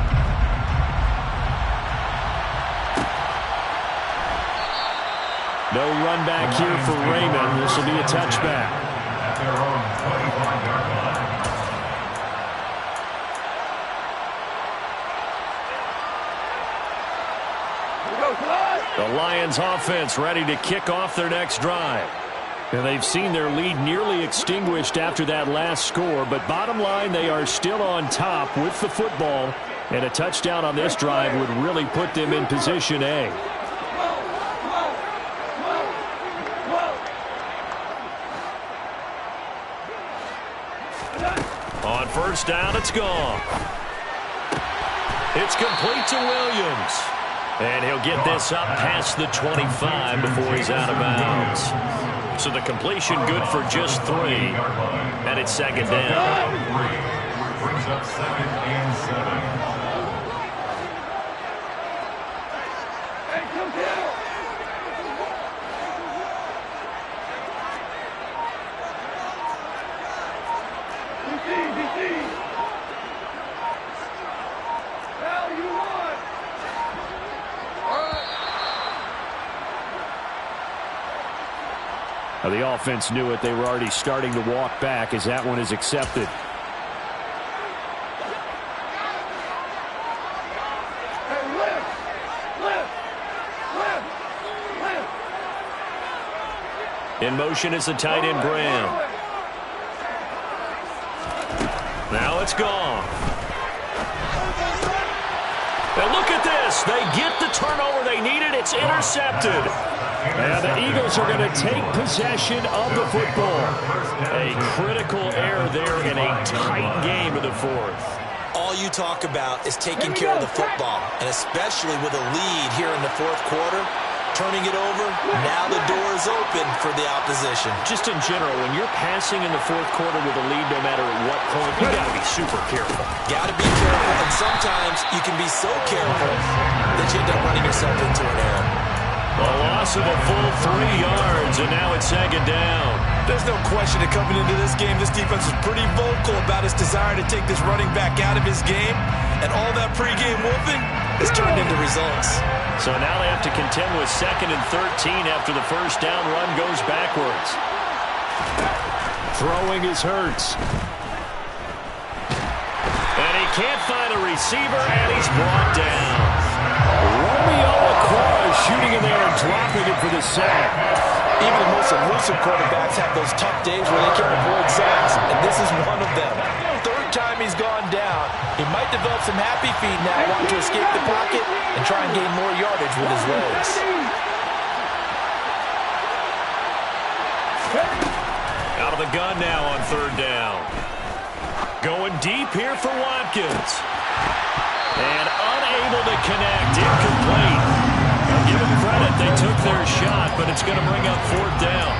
No run back here for Raymond. This will be a touchback. At their own 25-yard line. The Lions offense ready to kick off their next drive. And they've seen their lead nearly extinguished after that last score. But bottom line, they are still on top with the football. And a touchdown on this drive would really put them in position A. On 1st down, it's gone. It's complete to Williams. And he'll get this up past the 25 before he's out of bounds. So the completion good for just 3. And it's 2nd down. Brings up 2nd and 7. Well, the offense knew it. They were already starting to walk back as that one is accepted. In motion is the tight end, Graham. Now it's gone. And look at this. They get the turnover they needed. It's intercepted. And the Eagles are going to take possession of the football. A critical error there in a tight game in the fourth. All you talk about is taking care of the football, and especially with a lead here in the fourth quarter. Turning it over, now the door is open for the opposition. Just in general, when you're passing in the fourth quarter with a lead, no matter at what point, you got to be super careful. Got to be careful, and sometimes you can be so careful that you end up running yourself into an error. A loss of a full 3 yards, and now it's second down. There's no question that coming into this game, this defense was pretty vocal about its desire to take this running back out of his game, and all that pregame wolfing has turned into results. So now they have to contend with 2nd and 13 after the first down run goes backwards. Throwing is Hurts. And he can't find a receiver, and he's brought down. Romeo Okwara shooting in there and dropping it for the sack. Even the most elusive quarterbacks have those tough days where they can't avoid sacks, and this is one of them. Third time he's gone down. He might develop some happy feet now, wanting to escape the pocket and try and gain more yardage with his legs. Out of the gun now on third down. Going deep here for Watkins. And unable to connect. Incomplete. I'll give them credit. They took their shot, but it's going to bring up fourth down.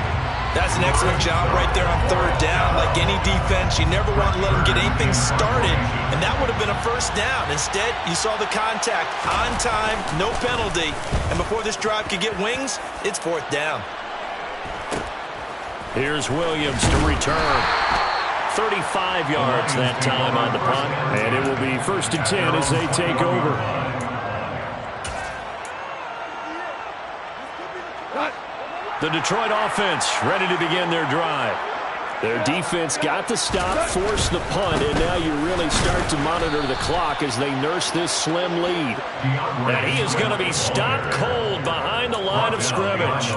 That's an excellent job right there on third down. Like any defense, you never want to let them get anything started, and that would have been a first down. Instead, you saw the contact on time, no penalty, and before this drive could get wings, it's fourth down. Here's Williams to return. 35 yards that time on the punt, and it will be 1st and 10 as they take over. The Detroit offense ready to begin their drive. Their defense got the stop, forced the punt, and now you really start to monitor the clock as they nurse this slim lead. And he is going to be stopped cold behind the line of scrimmage.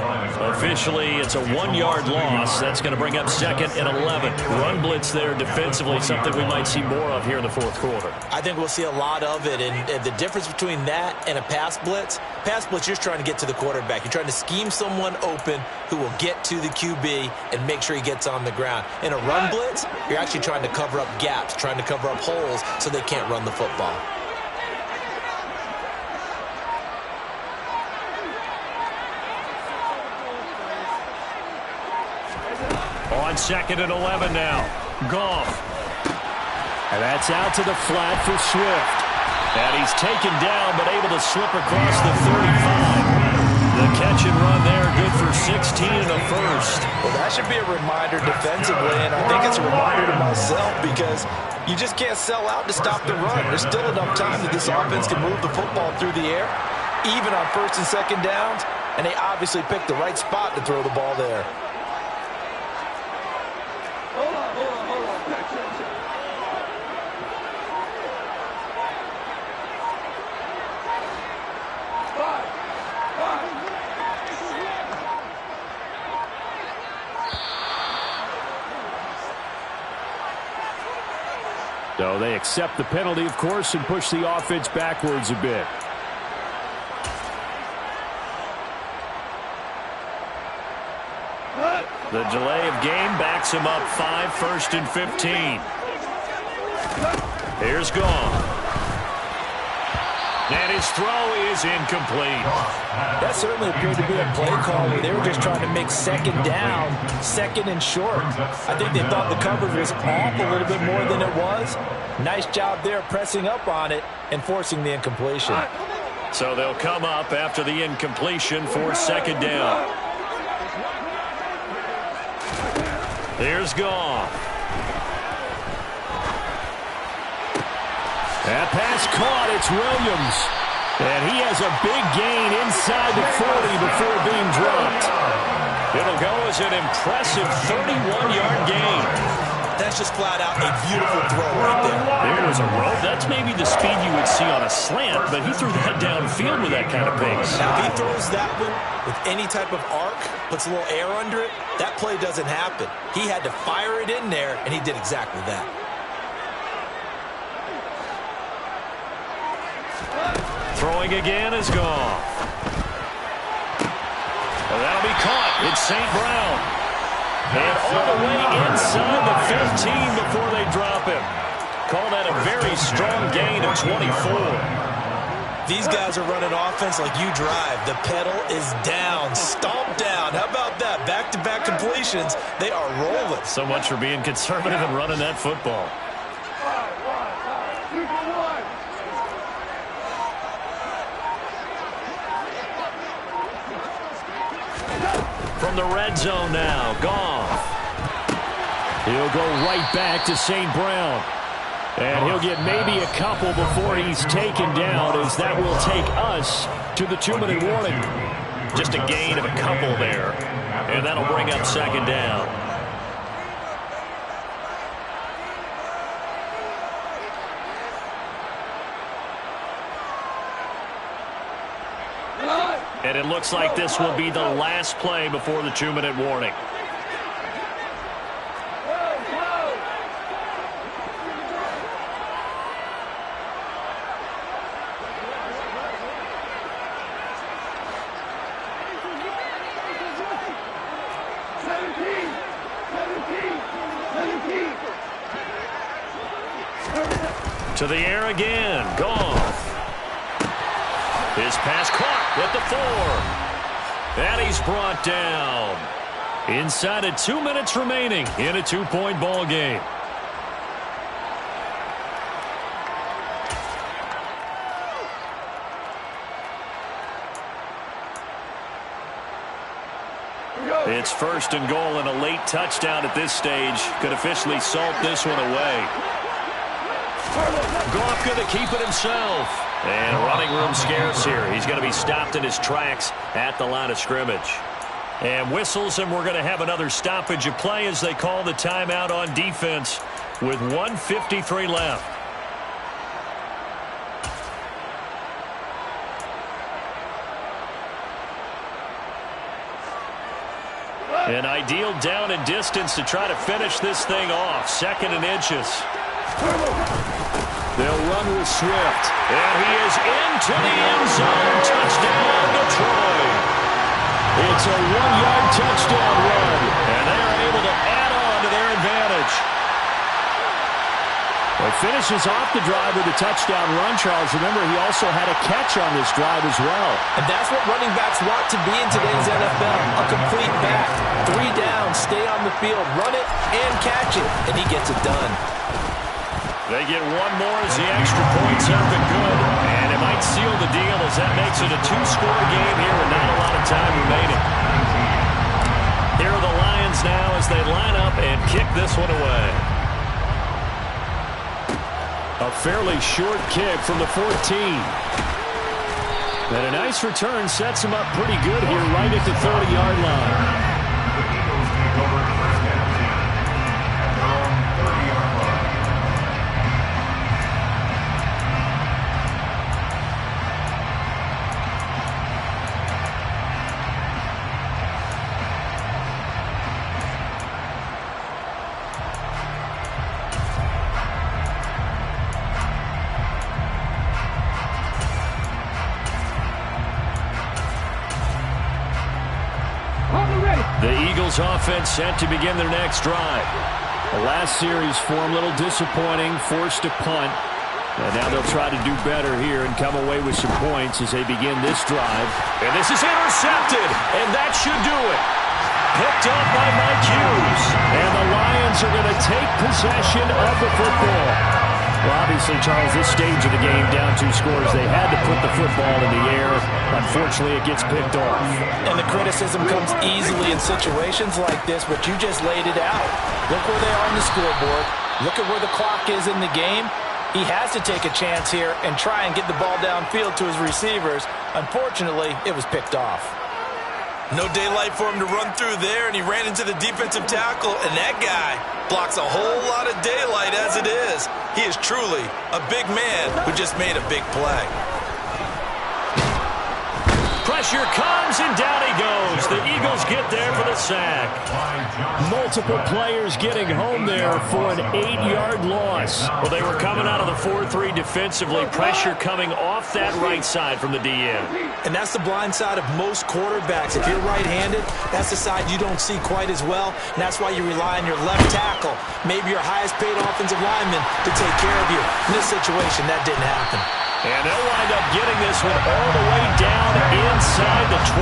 Officially, it's a 1-yard loss. That's going to bring up 2nd and 11. Run blitz there defensively, something we might see more of here in the fourth quarter. I think we'll see a lot of it, and the difference between that and a pass blitz, you're trying to get to the quarterback. You're trying to scheme someone open who will get to the QB and make sure he gets on the ground. In a run blitz, you're actually trying to cover up gaps, trying to cover up holes so they can't run the football. On 2nd and 11 now. Goff. And that's out to the flat for Swift. And he's taken down but able to slip across the 35. The catch and run there, good for 16 and a first. Well, that should be a reminder defensively, and I think it's a reminder to myself because you just can't sell out to stop the run. There's still enough time that this offense can move the football through the air, even on 1st and 2nd downs, and they obviously picked the right spot to throw the ball there. So they accept the penalty, of course, and push the offense backwards a bit. The delay of game backs him up 5, 1st and 15. Here's Goff. And his throw is incomplete. That certainly appeared to be a play call where they were just trying to make 2nd down, 2nd and short. I think they thought the coverage was off a little bit more than it was. Nice job there pressing up on it and forcing the incompletion. So they'll come up after the incompletion for 2nd down. Here's Goff. That pass caught. It's Williams. And he has a big gain inside the 40 before being dropped. It'll go as an impressive 31-yard gain. That's just flat out a beautiful throw right there. There was a rope. That's maybe the speed you would see on a slant, but he threw that downfield with that kind of pace. Now, if he throws that one with any type of arc, puts a little air under it, that play doesn't happen. He had to fire it in there, and he did exactly that. Throwing again is gone. And that'll be caught. It's St. Brown. And all the way inside the 15 before they drop him. Call that a very strong gain of 24. These guys are running offense like you drive. The pedal is down, stomp down. How about that? Back-to-back completions. They are rolling. So much for being conservative and running that football. From the red zone now, Goff. He'll go right back to St. Brown. And he'll get maybe a couple before he's taken down, as that will take us to the 2-minute warning. Just a gain of a couple there. And that'll bring up second down. And it looks like this will be the last play before the 2-minute warning. To the air again. Goff. His pass caught at the 4. And he's brought down. Inside of 2 minutes remaining in a 2-point ball game. It's first and goal, and a late touchdown at this stage could officially salt this one away. Goff going to keep it himself. And running room scarce here. He's going to be stopped in his tracks at the line of scrimmage. And whistles, and we're going to have another stoppage of play as they call the timeout on defense with 1:53 left. An ideal down and distance to try to finish this thing off. 2nd and inches. They'll run with Swift. And he is into the end zone. Touchdown, Detroit. It's a 1-yard touchdown run. And they are able to add on to their advantage. Well, finishes off the drive with a touchdown run, Charles. Remember, he also had a catch on this drive as well. And that's what running backs want to be in today's NFL. A complete back. 3 down, stay on the field, run it, and catch it. And he gets it done. They get one more as the extra point's up and good. And it might seal the deal as that makes it a 2-score game here with not a lot of time remaining. Here are the Lions now as they line up and kick this one away. A fairly short kick from the 14. And a nice return sets him up pretty good here right at the 30-yard line. The Eagles offense set to begin their next drive. The last series for them a little disappointing, forced a punt. And now they'll try to do better here and come away with some points as they begin this drive. And this is intercepted, and that should do it. Picked up by Mike Hughes. And the Lions are going to take possession of the football. Well, obviously, Charles, this stage of the game, down 2 scores, they had to put the football in the air. Unfortunately, it gets picked off. And the criticism comes easily in situations like this, but you just laid it out. Look where they are on the scoreboard. Look at where the clock is in the game. He has to take a chance here and try and get the ball downfield to his receivers. Unfortunately, it was picked off. No daylight for him to run through there, and he ran into the defensive tackle, and that guy blocks a whole lot of daylight as it is. He is truly a big man who just made a big play. Pressure comes, and down he goes. The Eagles get there for the sack. Multiple players getting home there for an 8-yard loss. Well, they were coming out of the 4-3 defensively. Pressure coming off that right side from the DN. And that's the blind side of most quarterbacks. If you're right-handed, that's the side you don't see quite as well, and that's why you rely on your left tackle, maybe your highest-paid offensive lineman, to take care of you. In this situation, that didn't happen. And they'll wind up getting this one all the way down inside the 20.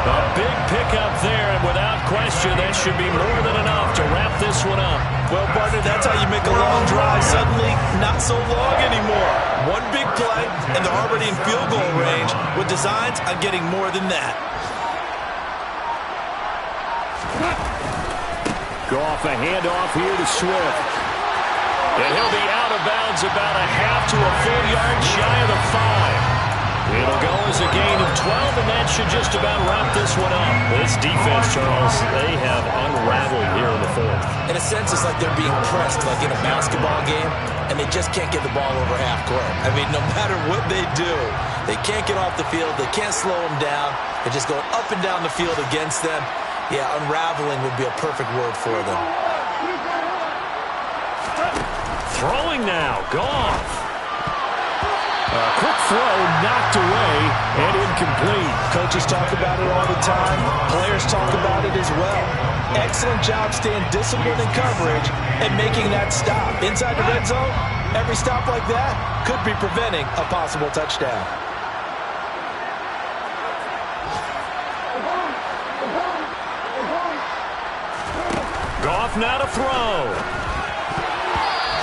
A big pickup there, and without question, that should be more than enough to wrap this one up. Well, partner, that's how you make a long drive suddenly not so long anymore. One big play, and they're already in field goal range with designs on getting more than that. Goff, a handoff here to Swift. And he'll be out of bounds about a half to a full yard shy of the 5. It'll go as a gain of 12, and that should just about wrap this one up. This defense, Charles, they have unraveled here in the 4th. In a sense, it's like they're being pressed like in a basketball game, and they just can't get the ball over half court. I mean, no matter what they do, they can't get off the field. They can't slow them down. They're just going up and down the field against them. Yeah, unraveling would be a perfect word for them. Throwing now, Goff. A quick throw knocked away and incomplete. Coaches talk about it all the time. Players talk about it as well. Excellent job staying disciplined in coverage and making that stop. Inside the red zone, every stop like that could be preventing a possible touchdown. Goff now to throw.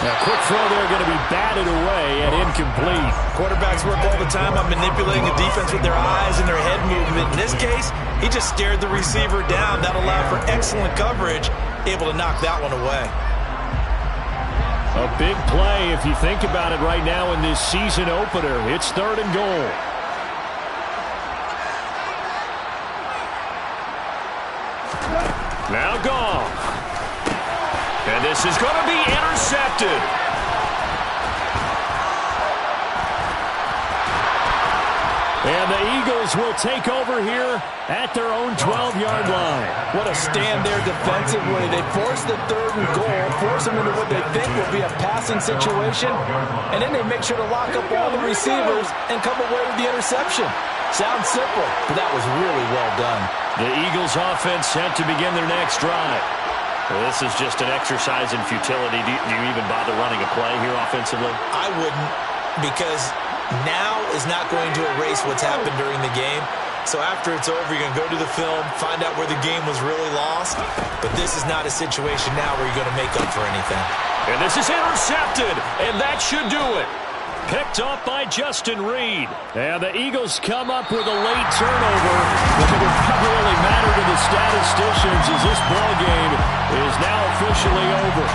A quick throw there going to be batted away and incomplete. Quarterbacks work all the time on manipulating the defense with their eyes and their head movement. In this case, he just stared the receiver down. That allowed for excellent coverage, able to knock that one away. A big play if you think about it right now in this season opener. It's 3rd and goal. Now Goff. And this is going to be intercepted. And the Eagles will take over here at their own 12-yard line. What a stand there defensively. They force the 3rd and goal, force them into what they think will be a passing situation, and then they make sure to lock up all the receivers and come away with the interception. Sounds simple, but that was really well done. The Eagles offense set to begin their next drive. Well, this is just an exercise in futility. Do you even bother running a play here offensively? I wouldn't, because now is not going to erase what's happened during the game. So after it's over, you're going to go to the film, find out where the game was really lost. But this is not a situation now where you're going to make up for anything. And this is intercepted, and that should do it. Picked up by Justin Reed. And the Eagles come up with a late turnover, but it will not really matter to the statisticians as this ball game is now officially over.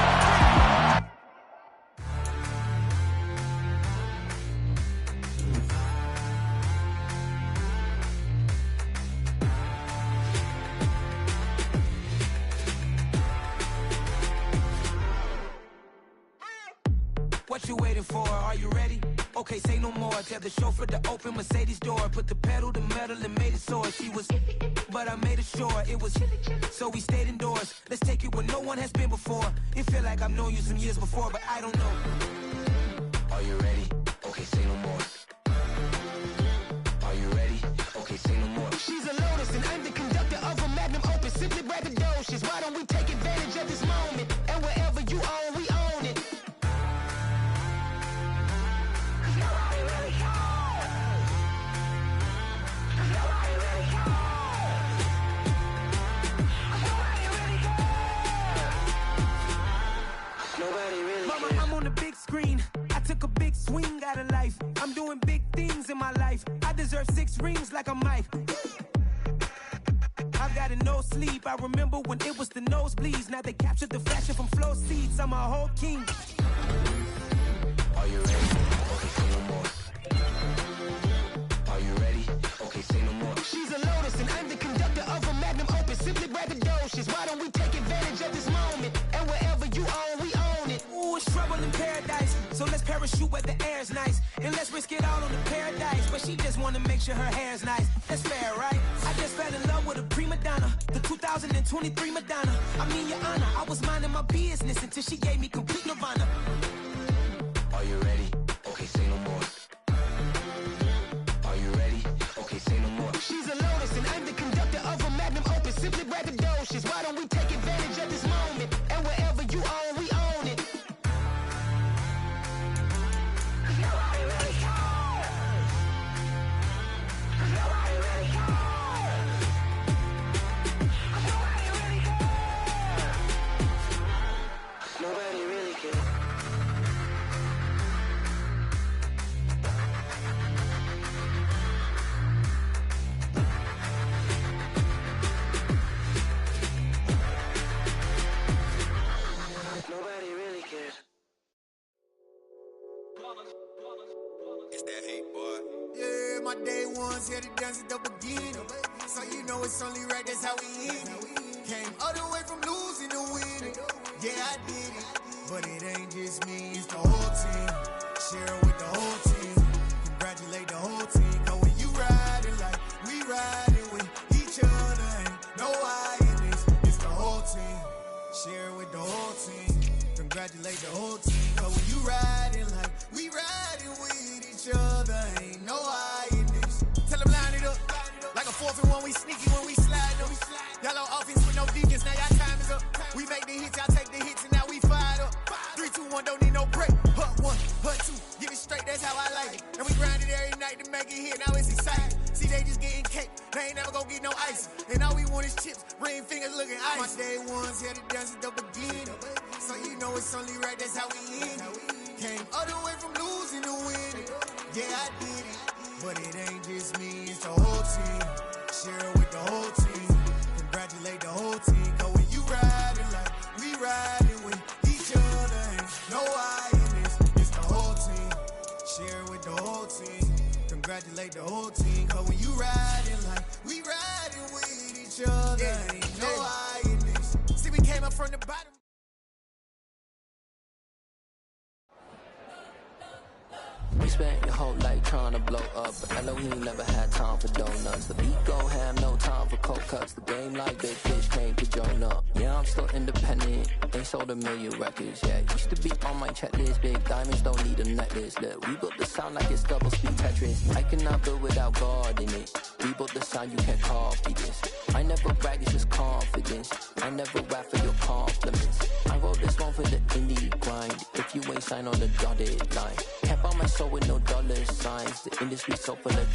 What you waiting for? Are you ready? Okay, say no more. Tell the chauffeur to open Mercedes door. Put the pedal to metal and made it soar. She was, but I made it sure it was. So we stayed indoors. Let's take it where no one has been before. It feel like I've known you some years before, but I don't know. Are you ready? Okay, say no more. Are you ready? Okay, say no more. She's a Lotus and I'm the conductor of a magnum opus. Simply braggadocious. Why don't we take advantage of this moment? And wherever you own, we own it. Mama, I'm on the big screen. I took a big swing out of life. I'm doing big things in my life. I deserve 6 rings like I'm Mike. I've got a no sleep. I remember when it was the nosebleeds. Now they captured the fashion from flow seats. I'm a whole king. Are you ready? Okay, say no more. Are you ready? Okay, say no more. She's a Lotus and I'm the conductor of So let's parachute where the air's nice. And let's risk it all on the paradise. But she just wanna make sure her hair's nice. That's fair, right? I just fell in love with a prima donna. The 2023 Madonna. I mean, Your Honor, I was minding my business until she gave me complete nirvana. Are you ready? Okay, say no more. Are you ready? Okay, say no more. She's a lotus and I'm the conductor of a magnum opus. Simply braggadocious. Why don't we take advantage of this moment? And wherever you own, we own it. Nobody really cares. Nobody really cares. Nobody really cares. Nobody really cares. Nobody really cares. It's that hate, boy. Yeah, my day ones here to dance at the beginning. So you know it's only right, that's how we end it. Came all the way from losing to winning. Yeah, I did it. But it ain't just me, it's the whole team. Share it with the whole team. Congratulate the whole team. Cause when you riding like we riding with each other, ain't no I in this. It's the whole team. Share it with the whole team. Congratulate the whole team. Cause when you riding like we riding with each other, ain't no I in this. Tell them line it up. Like a 4th and 1, we sneaky when we slide them. Y'all on offense with no defense, now y'all time is up. We make the hits, y'all take the hits, and now we fired up. 3, 2, 1, don't need no break. Hut 1, hut 2, get it straight, that's how I like it. And we grind it every night to make it hit, now it's exciting. See, they just getting cake, they ain't never gonna get no ice. And all we want is chips, ring fingers looking ice. My day ones here to dance at the beginning. So you know it's only right, that's how we end it. Came all the way from losing to winning. Yeah, I did it. But it ain't just me, it's the whole team. Share it with the whole team. Congratulate the whole team. Cause when you riding like we riding with each other, ain't no I in this. It's the whole team. Share it with the whole team. Congratulate the whole team. Cause when you riding like we riding with each other, ain't no I in this. See, we came up from the bottom. You spent your whole life trying to blow up, but Elohim never had time for donuts. The beat go ham, no time for cold cuts. The game like big fish came to join up. Yeah, I'm still independent, ain't sold 1 million records yet. Used to be on my checklist, big diamonds don't need a necklace. Look, we built the sound like it's double speed Tetris. I cannot build without God in it. We built the sound, you can't copy this. I never brag, it's just confidence. I never rap for your compliments. I wrote this one for the indie grind. If you ain't signed on the dotted line, can't buy my soul with no dollar signs. The industry so full of